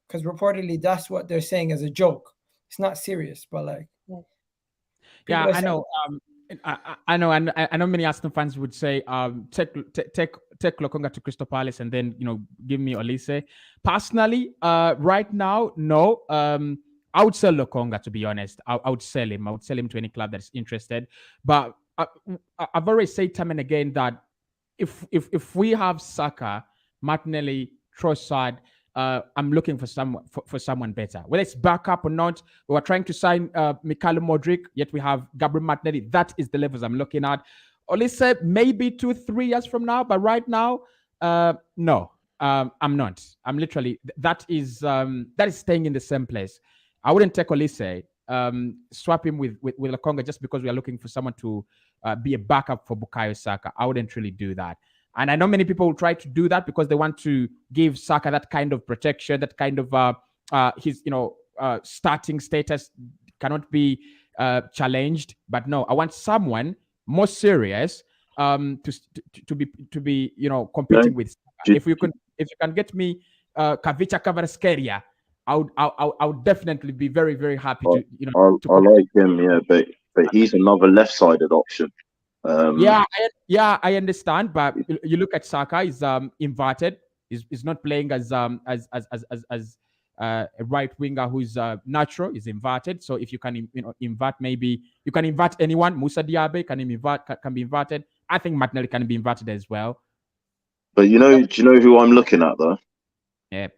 Because reportedly that's what they're saying as a joke. It's not serious, but like, yeah, I know. I know, and I know many Arsenal fans would say, take Lokonga to Crystal Palace and then give me Olise. Personally, right now, no. I would sell Lokonga, to be honest. I would sell him. I would sell him to any club that's interested. But I've already said time and again that if we have Xhaka, Martinelli, Trossard, I'm looking for someone better. Whether it's backup or not, we were trying to sign Mikhailo Modric, yet we have Gabriel Martinelli. That is the levels I'm looking at. Olise, maybe 2-3 years from now, but right now, no, I'm not. I'm literally that is staying in the same place. I wouldn't take Olise, swap him with Lokonga just because we are looking for someone to be a backup for Bukayo Saka. I wouldn't really do that. And I know many people will try to do that because they want to give Saka that kind of protection, that kind of his starting status cannot be challenged. But no, I want someone more serious to be competing with Saka. If you can get me Kavica Kvaratskhelia, I would definitely be very, very happy to I like him, yeah, but he's another left-sided option. I understand, but you look at Saka, he's inverted. He's not playing as a right winger who's natural. He's inverted. So if you can invert, maybe you can invert anyone. Musa Diaby can be inverted. I think Martinelli can be inverted as well. But do you know who I'm looking at though? Yeah,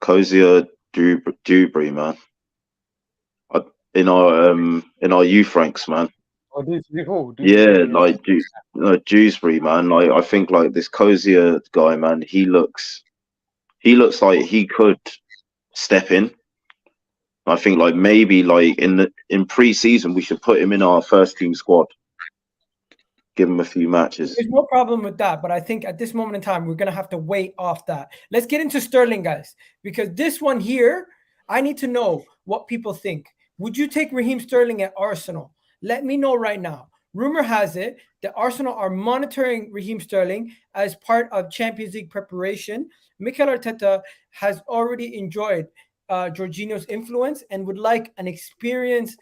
Cozier Dewberry, man. In our youth ranks, man. Oh, Dewsbury, man. Like I think like this Cozier guy, man. He looks like he could step in. I think like maybe like in pre-season we should put him in our first team squad. Give him a few matches. There's no problem with that, but I think at this moment in time we're gonna have to wait off that. Let's get into Sterling, guys, because this one here, I need to know what people think. Would you take Raheem Sterling at Arsenal? Let me know right now. Rumor has it that Arsenal are monitoring Raheem Sterling as part of Champions League preparation. Mikel Arteta has already enjoyed Jorginho's influence and would like an experience,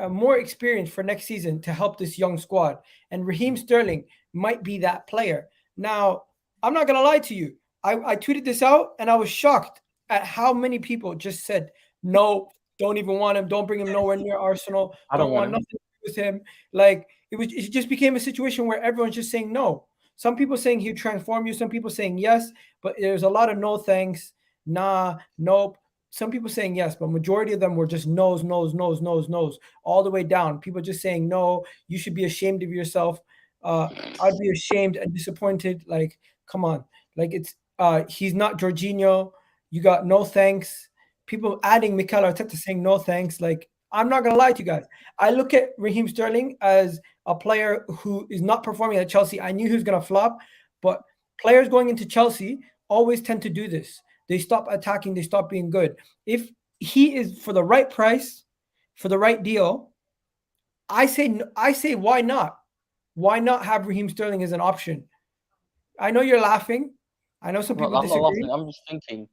more experience for next season to help this young squad. And Raheem Sterling might be that player. Now, I'm not going to lie to you. I tweeted this out and I was shocked at how many people just said, no, don't even want him. Don't bring him nowhere near Arsenal. I don't want nothing to do with him. Like it just became a situation where everyone's just saying no. Some people saying he'd transform you. Some people saying yes, but there's a lot of no thanks. Nah, nope. Some people saying yes, but majority of them were just no's, all the way down. People just saying no. You should be ashamed of yourself. I'd be ashamed and disappointed. Like, come on. Like it's he's not Jorginho. You got no thanks. People adding Mikel Arteta saying no thanks. Like, I'm not going to lie to you guys. I look at Raheem Sterling as a player who is not performing at Chelsea. I knew he was going to flop, but players going into Chelsea always tend to do this. They stop attacking. They stop being good. If he is for the right price, for the right deal, I say why not? Why not have Raheem Sterling as an option? I know you're laughing. I know some people disagree. I'm not laughing. I'm just thinking.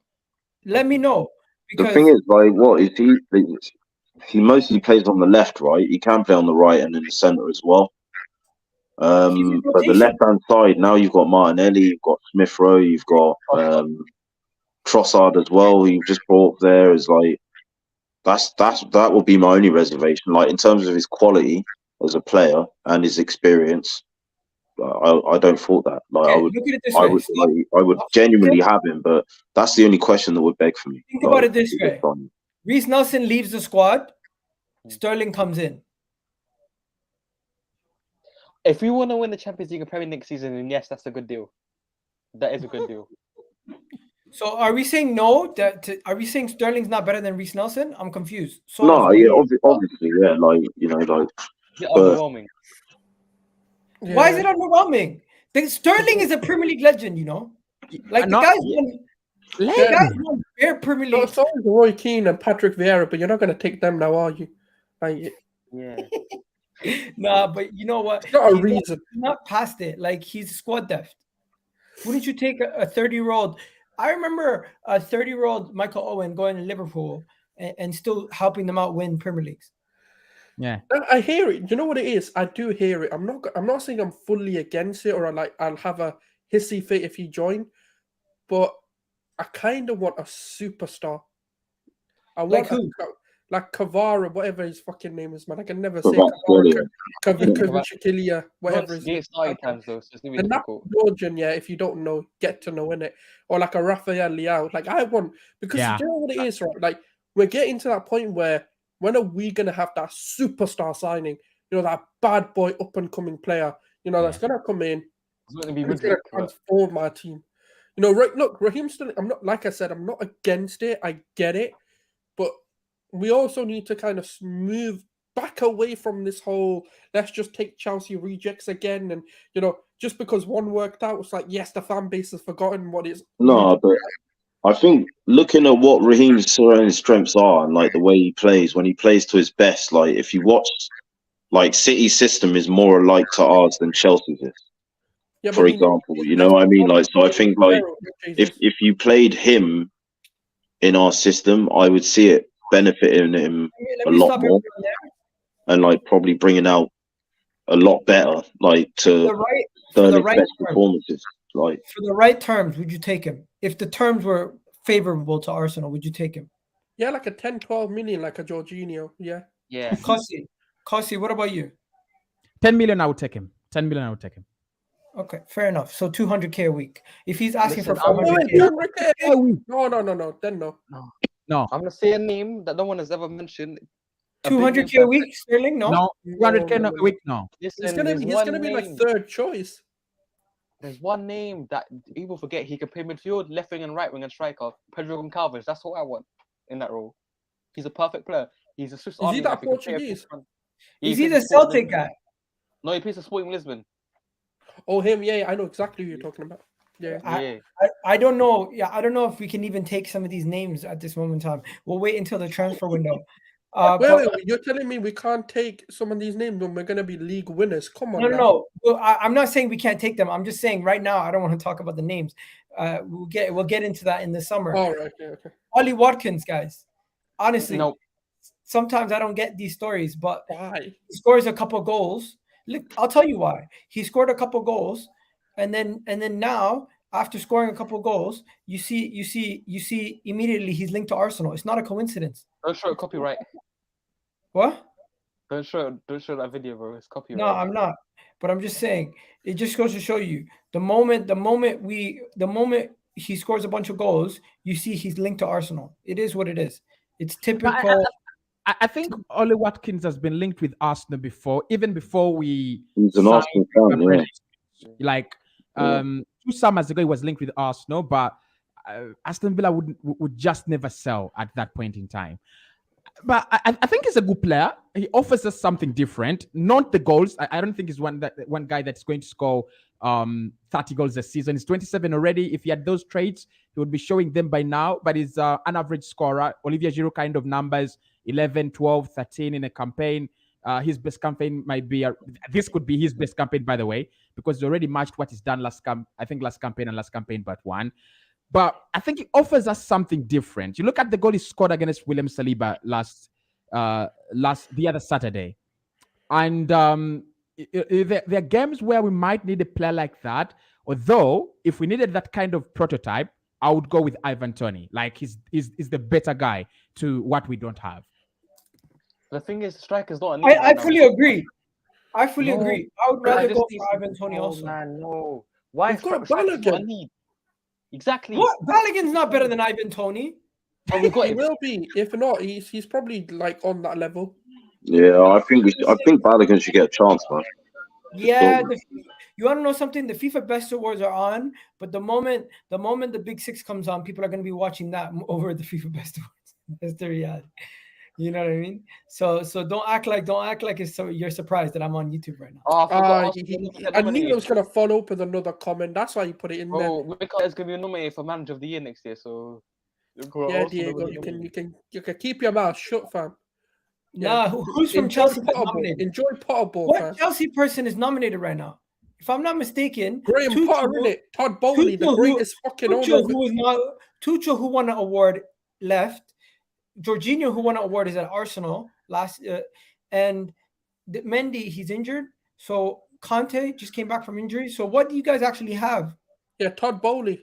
Let me know. The thing is, like, what is he? He mostly plays on the left, right? He can play on the right and in the centre as well. But the left-hand side, now you've got Martinelli, you've got Smith Rowe, you've got Trossard as well. He just brought up there as like that would be my only reservation. Like in terms of his quality as a player and his experience, I don't fault that. Like I would genuinely have him, but that's the only question that would beg for me. Think about it this way: Reece Nelson leaves the squad, Sterling comes in. If we want to win the Champions League and Premier next season, then yes, that's a good deal. That is a good deal. So are we saying no? Are we saying Sterling's not better than Reece Nelson? I'm confused. So no, yeah, obviously, yeah, like overwhelming. Why is it underwhelming? Sterling is a Premier League legend, Like the guy's Lately. Guys won bare Premier So, League. so is Roy Keane and Patrick Vieira, but you're not going to take them now, are you? Like, Yeah. Nah, but you know what? it's not a He's reason. not past it. Like, he's squad depth. Wouldn't you take a 30-year-old? I remember a 30-year-old Michael Owen going to Liverpool and still helping them out win Premier Leagues. Yeah. I hear it. You know what it is? I do hear it. I'm not saying I'm fully against it or I'll have a hissy fit if he join, but I kind of want a superstar. I want who? like Kvara, whatever his fucking name is, man. I can never say Kvaratskhelia. Kvara, whatever his Get started times though, so it's gonna be and that difficult. Georgian, yeah, if you don't know, get to know in it. Or like a Rafael Leauge. Like I want because Yeah. you know what it is, right? Like we're getting to that point where when are we gonna have that superstar signing? You know, that bad boy up and coming player, you know, that's gonna come in. It's not gonna be And it's gonna Mudryk, but transform our team. You know, right? Look, Raheem Sterling. I'm not like I said. I'm not against it. I get it, but we also need to kind of move back away from this whole let's just take Chelsea rejects again, and you know, just because one worked out, it's like yes, the fan base has forgotten what is. No, but I think looking at what Raheem Sterling's strengths are and like the way he plays, when he plays to his best, like if you watch, like City's system is more alike to ours than Chelsea's is. Yeah, For example, you know what I mean? Like, so I think like if you played him in our system, I would see it benefiting him Let a me lot stop more, everyone there. and like probably bringing out a lot better, like to For the Sterling's right best terms. performances. Like For the right terms, would you take him? If the terms were favorable to Arsenal, would you take him? Yeah, like a 10, 12 million, like a Jorginho. Yeah. yeah. Kossi, what about you? 10 million, I would take him. 10 million, I would take him. Okay, fair enough. So 200K a week. If he's asking Listen, for I'm 500K, No. Then no. No. I'm gonna say a name that no one has ever mentioned. A big 200K name a week, Sterling? No. No. 200K a week, no. He's Listen, gonna be like third choice. There's one name that people forget. He can play midfield, left wing and right wing and striker. Pedro Goncalves. That's what I want in that role. He's a perfect player. He's a Swiss Is he Army that knife. He can play Portuguese? Is he plays the for Sporting Celtic Lisbon. guy? No, he plays for Sporting Lisbon. Oh, him. Yeah, I know exactly who you're talking about. Yeah. Yeah. I don't know. Yeah, I don't know if we can even take some of these names at this moment in time. We'll wait until the transfer window. Wait, you're telling me we can't take some of these names when we're going to be league winners? Come on. No. Well, I'm not saying we can't take them. I'm just saying right now I don't want to talk about the names. We'll get into that in the summer. All right. Okay. Ollie Watkins, guys. Honestly, No. sometimes I don't get these stories, but Why? he scores a couple goals. Look, I'll tell you why. He scored a couple goals, and then now after scoring a couple goals, you see immediately he's linked to Arsenal. It's not a coincidence. Don't show it copyright. What? Don't show that video, bro. It's copyright. No, I'm not. But I'm just saying, it just goes to show you the moment he scores a bunch of goals, you see he's linked to Arsenal. It is what it is. It's typical. I think Ollie Watkins has been linked with Arsenal before, even before we he's an signed Arsenal fan, Gabriel yeah. Like 2 summers ago, he was linked with Arsenal, but Aston Villa would just never sell at that point in time. But I think he's a good player. He offers us something different. Not the goals. I don't think he's one guy that's going to score 30 goals a season. He's 27 already. If he had those traits, he would be showing them by now. But he's an average scorer. Olivier Giroud kind of numbers, 11, 12, 13 in a campaign. His best campaign might be this could be his best campaign, by the way, because he already matched what he's done last campaign but one. But I think he offers us something different. You look at the goal he scored against William Saliba the other Saturday, and there are games where we might need a player like that. Although, if we needed that kind of prototype, I would go with Ivan Toney. Like he's the better guy to what we don't have. The thing is, strikers not. I fully agree. I would rather go for Ivan Toney also. Man, no. Why We've got strikers not a Balogun. need? Exactly. What? Balogun's not better than Ivan Toney. But we got He him. will be. If not, he's probably like on that level. Yeah, I think Balogun should get a chance, man. Yeah, you want to know something? The FIFA Best Awards are on, but the moment the Big Six comes on, people are going to be watching that over the FIFA Best Awards. That's the reality. You know what I mean? So don't act like it's so you're surprised that I'm on YouTube right now. Oh, I forgot. I knew I was going to follow up with another comment. That's why you put it in there. Bro, Mikel is going to be nominated for Manager of the Year next year, so... Yeah, Diego, you can keep your mouth shut, fam. Nah, who's from Chelsea that's nominated? Enjoy Potter Ball, What fam. Chelsea person is nominated right now? If I'm not mistaken, Graham Potter, innit? Todd Bowley, the greatest fucking owner. Tuchel, who won an award, left. Jorginho, who won an award, is at Arsenal last. And Mendy, he's injured. So Conte just came back from injury. So what do you guys actually have? Yeah, Todd Bowley.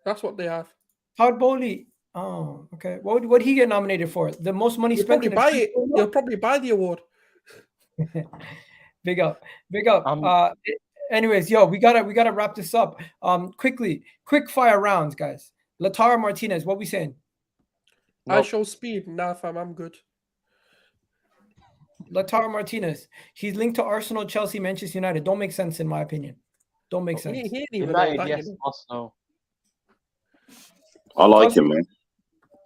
That's what they have. Todd Bowley. Oh, okay. What would he get nominated for? The most money spent. He'll probably buy the award. Big up. Anyways, yo, we gotta wrap this up. Quick fire rounds, guys. Lautaro Martinez, what we saying? Nope. I show speed. Nah, fam, I'm good. Lautaro Martinez. He's linked to Arsenal, Chelsea, Manchester United. Don't make sense in my opinion. Don't make sense. He ain't even United, yes, Arsenal. I like him, man.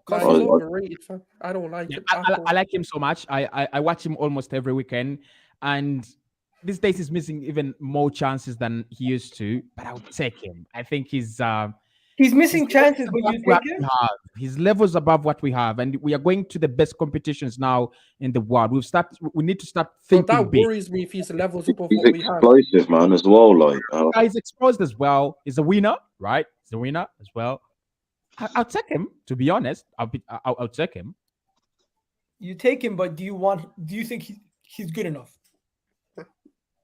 He's overrated, fam. I don't like him. I like him so much. I watch him almost every weekend, and these days he's missing even more chances than he used to. But I'll take him. I think he's missing chances, but you take him? His levels above what we have, and we are going to the best competitions now in the world. We need to start thinking. That worries me if he's levels above he's what we have. Explosive, man, as well. Like he's exposed as well. He's a winner, right? He's a winner as well. I'll take him. To be honest, I'll take him. You take him, but do you think he's good enough?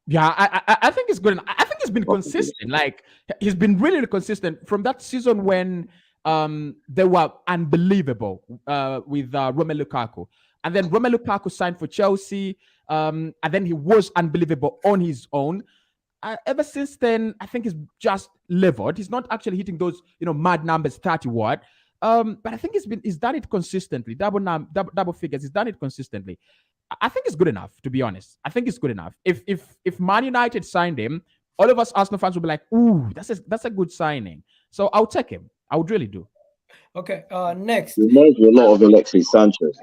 Yeah, I think he's good. I think he's been consistent. Like he's been really consistent from that season when they were unbelievable with Romelu Lukaku, and then Romelu Lukaku signed for Chelsea, and then he was unbelievable on his own. Ever since then, I think he's just leveled. He's not actually hitting those mad numbers, 30 what. But I think he's done it consistently. Double figures. He's done it consistently. I think it's good enough, to be honest. I think it's good enough. If Man United signed him, all of us Arsenal fans will be like, "Ooh, that's a good signing." So I'll take him. I would really do. Okay. Next. He reminds me a lot of Alexis Sanchez.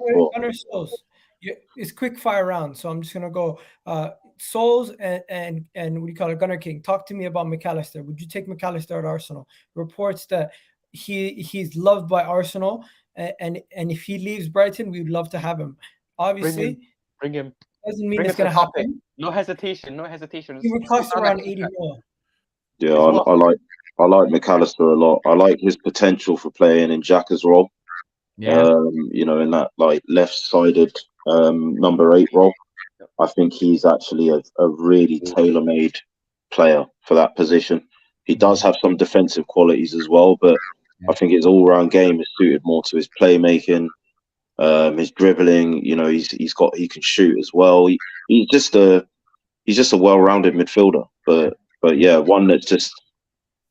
It's quick fire round, so I'm just gonna go. Souls and what do you call it? Gunner King. Talk to me about McAllister. Would you take McAllister at Arsenal? Reports that he's loved by Arsenal, and if he leaves Brighton, we'd love to have him. Obviously, bring him. Doesn't mean it's gonna happen. No hesitation. He would cost around 80 million. Yeah, I like McAllister a lot. I like his potential for playing in Xhaka's role. Yeah. In that like left-sided number 8 role. I think he's actually a really tailor-made player for that position. He does have some defensive qualities as well, but I think his all-round game is suited more to his playmaking, his dribbling. He can shoot as well. He's just a well-rounded midfielder. But yeah, one that's just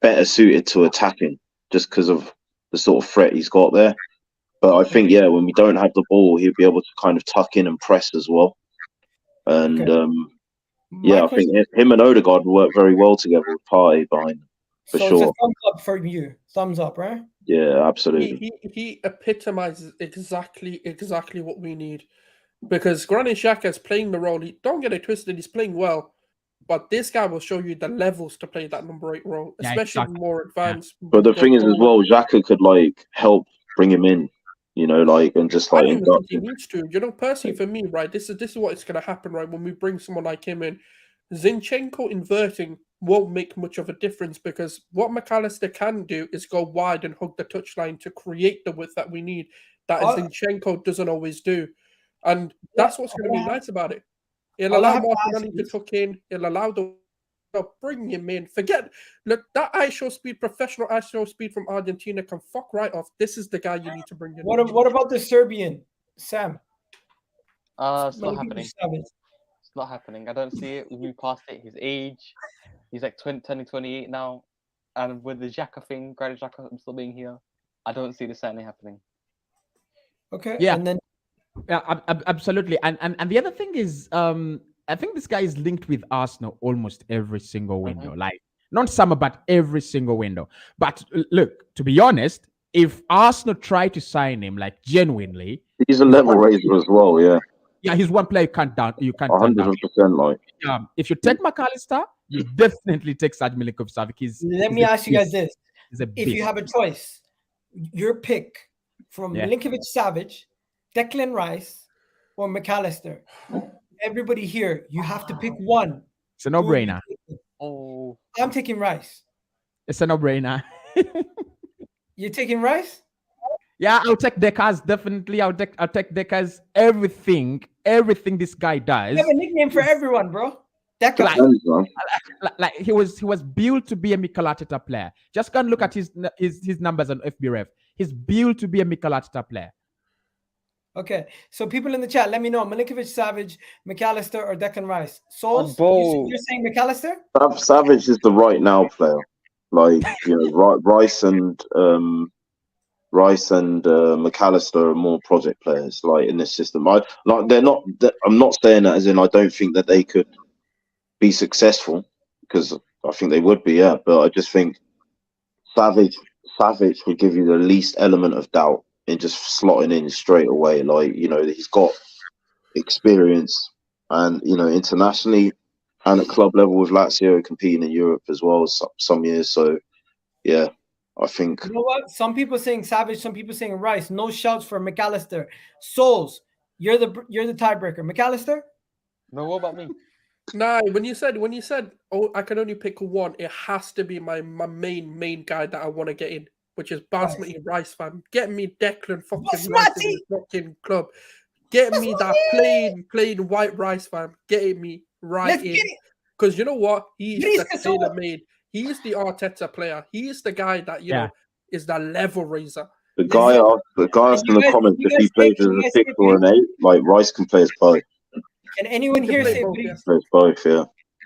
better suited to attacking, just because of the sort of threat he's got there. But I think when we don't have the ball, he'll be able to kind of tuck in and press as well. And I think him and Odegaard work very well together with Partey behind him, for sure. It's a thumbs up for you. Thumbs up, right? Yeah, absolutely. He epitomizes exactly what we need, because Granit Xhaka is playing the role. Don't get it twisted. He's playing well, but this guy will show you the levels to play that number 8 role, especially more advanced. Yeah. But the thing is, as well, Xhaka could help bring him in. And just I don't even think he needs to. Personally, for me, right, this is what is going to happen, right? When we bring someone like him in, Zinchenko inverting won't make much of a difference, because what McAllister can do is go wide and hug the touchline to create the width that we need. That Zinchenko doesn't always do, and that's what's going to be nice about it. It'll allow Martinelli to tuck in. It'll allow bring him in. Look, that ISO speed, professional ISO speed from Argentina can fuck right off. This is the guy you need to bring in. What about the Serbian, Sam? It's not happening. It's not happening. I don't see it. We passed it. His age, he's like 28 now, and with the Xhaka thing, Granit Xhaka still being here, I don't see this certainly happening. Okay. Yeah. And then absolutely. And the other thing is, I think this guy is linked with Arsenal almost every single window. Like, not summer, but every single window. But look, to be honest, if Arsenal try to sign him, like genuinely, He's a level raiser as well. Yeah, Yeah, he's one player you can't turn down. 100%. Like, If you take McAllister, you definitely take Sergej Milinkovic-Savic. Let me ask you guys this: He's a if beast. you have a choice, your pick from Milinkovic-Savic, Declan Rice, or McAllister. Everybody here, you have to pick one. It's a no-brainer. Oh, I'm taking Rice. It's a no-brainer. You're taking Rice? Yeah, I'll take Decas, definitely. I'll take Decas. Everything this guy does. You have a nickname for everyone, bro. Declan. Like he was built to be a Mikel Arteta player. Just go and look at his numbers on FBref. He's built to be a Mikel Arteta player. Okay, so people in the chat, let me know: Milinkovic-Savic, McAllister, or Declan Rice. Souls, bro. you're saying McAllister? Savage is the right now player. Like, you know, Rice and McAllister are more project players. Like, in this system, I'm not saying that as in I don't think that they could be successful, because I think they would be. Yeah, but I just think Savage would give you the least element of doubt in just slotting in straight away. Like, you know, he's got experience, and, you know, internationally and at club level with Lazio, competing in Europe as well some years. So yeah, I think. You know what? Some people saying Savage, some people saying Rice. No shouts for McAllister. Souls, you're the tiebreaker. McAllister? No, what about me? Nah, when you said, oh, I can only pick one, it has to be my main guy that I want to get in, which is Basmati Rice, fam. Get me Declan fucking Rice in the fucking club. Get me that plain white rice, fam. Get me right in. Because you know what? He's the tailor-made. He's the Arteta player. He's the guy that, you know, is the level raiser. The guy asked in the comments if he plays as a 6 or an 8. Like, Rice can play as both. Can anyone here say Brice? Plays both, yeah.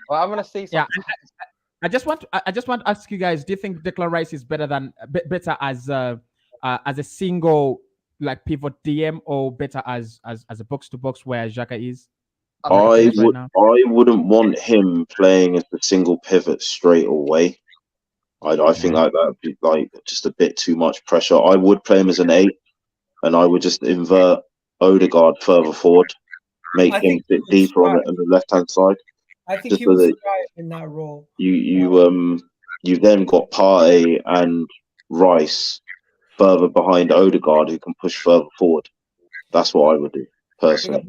Well, I'm gonna say something. Yeah, I just want to ask you guys: do you think Declan Rice is better as a single, like, pivot DM, or better as a box to box where Xhaka is? I wouldn't want him playing as a single pivot straight away. I think that would be like just a bit too much pressure. I would play him as an 8, and I would just invert Odegaard further forward, make him sit deeper on the left hand side. I think he was right in that role. You then got Partey and Rice further behind Odegaard, who can push further forward. That's what I would do personally.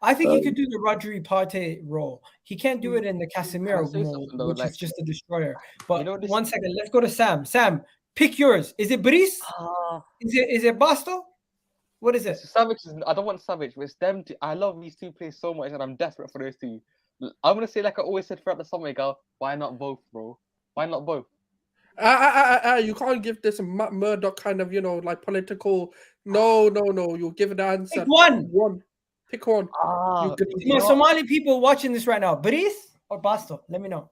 I think he could do the Rodri Partey role. He can't do it in the Casemiro role, which is just a destroyer. But one second, let's go to Sam. Sam, pick yours. Is it Brice? Is it Basto? What is it? Savage I don't want Savage, but it's them two. I love these two players so much, and I'm desperate for those two. I'm gonna say, like I always said throughout the summer, go, why not both, bro? Why not both? You can't give this a Matt Murdoch kind of, you know, like political. No. You'll give an answer. Pick one. Pick one. Somali people watching this right now, Brice or Basto? Let me know.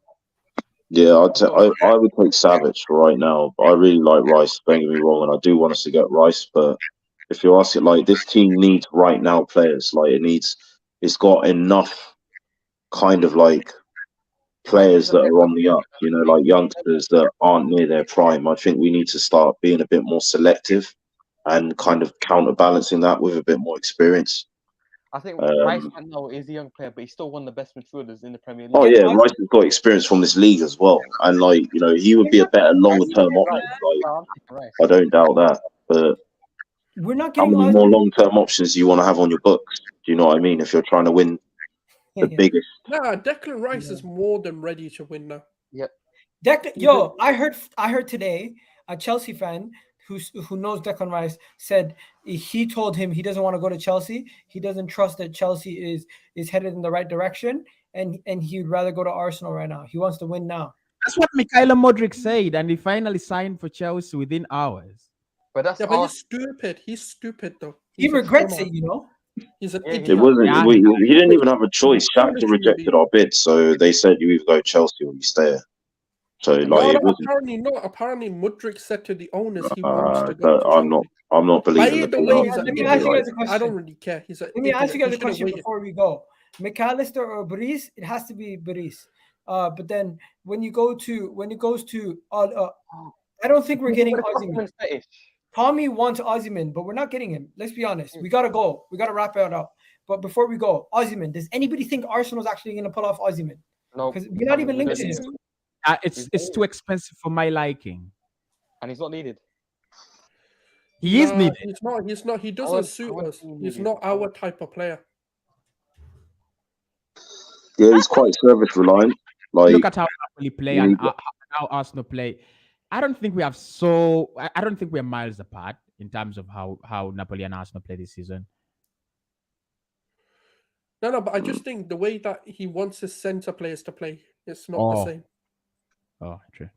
Yeah, I would take Savage right now. But I really like Rice. Don't get me wrong, and I do want us to get Rice. But if you ask it, like, this team needs right now players. Like, it's got enough kind of like players that are on the up, you know, like youngsters that aren't near their prime. I think we need to start being a bit more selective and kind of counterbalancing that with a bit more experience. I think Rice right now is a young player, but he's still one of the best midfielders in the Premier League. Oh yeah, Rice has got experience from this league as well, and, like, you know, he would be a better longer term option. Like, I don't doubt that. But we're not how getting many more long term options do you want to have on your books? Do you know what I mean? If you're trying to win the biggest. Nah, Declan Rice is more than ready to win now. Yep. I heard today a Chelsea fan who knows Declan Rice said he told him he doesn't want to go to Chelsea. He doesn't trust that Chelsea is headed in the right direction, and he'd rather go to Arsenal right now. He wants to win now. That's what Mikhailo Modric said, and he finally signed for Chelsea within hours. But that's but he's stupid. He's stupid though. He regrets it, you know. He's an idiot. It wasn't. He didn't even have a choice. Shakhtar rejected our bid, so they said you either go Chelsea or you stay here. So like, it wasn't. Apparently, Mudryk said to the owners he wants to go. I'm not believing Let me ask you guys a question. I don't really care. Let me ask you guys a question before we go. McAllister or Brice? It has to be Brice. But then when it goes to I don't think we're getting. Tommy wants Osimhen, but we're not getting him. Let's be honest. We gotta go. We gotta wrap it up. But before we go, Osimhen, does anybody think Arsenal's actually gonna pull off Osimhen? No, Because we're not even linked to him. It's too expensive for my liking. and he's not needed. He is needed. He's not. He doesn't suit us. He's not our type of player. Yeah, he's quite service reliant. Like, Look at how Napoli play and how Arsenal play. I don't think we're miles apart in terms of how Napoli and Arsenal play this season. No, but I just think the way that he wants his centre players to play, it's not the same. Oh, true.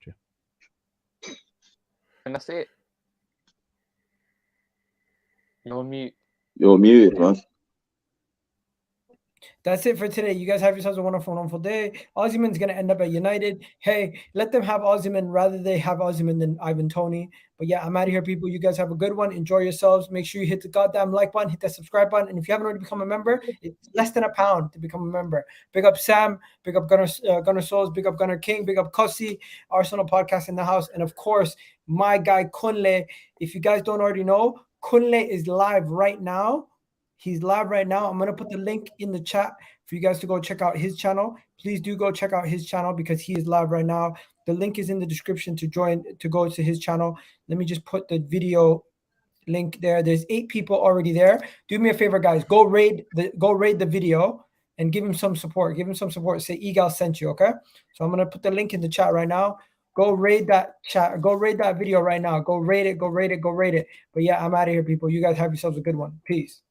And that's it. You're on mute. you're muted, man. That's it for today. You guys have yourselves a wonderful, wonderful day. Osimhen's going to end up at United. Hey, let them have Osimhen rather they have Osimhen than Ivan Toney. But yeah, I'm out of here, people. You guys have a good one. Enjoy yourselves. Make sure you hit the goddamn like button, hit that subscribe button. And if you haven't already become a member, it's less than £1 to become a member. Big up Sam, big up Gunnar Souls, big up Gunnar King, big up Cossi, Arsenal Podcast in the house. And of course, my guy Kunle. If you guys don't already know, Kunle is live right now. He's live right now. I'm going to put the link in the chat for you guys to go check out his channel. Please do go check out his channel because he is live right now. The link is in the description to go to his channel. Let me just put the video link there. There's 8 people already there. Do me a favor, guys. Go raid the video and give him some support. Give him some support. Say Egal sent you, okay? So I'm going to put the link in the chat right now. Go raid that chat. Go raid that video right now. Go rate it. But yeah, I'm out of here, people. You guys have yourselves a good one. Peace.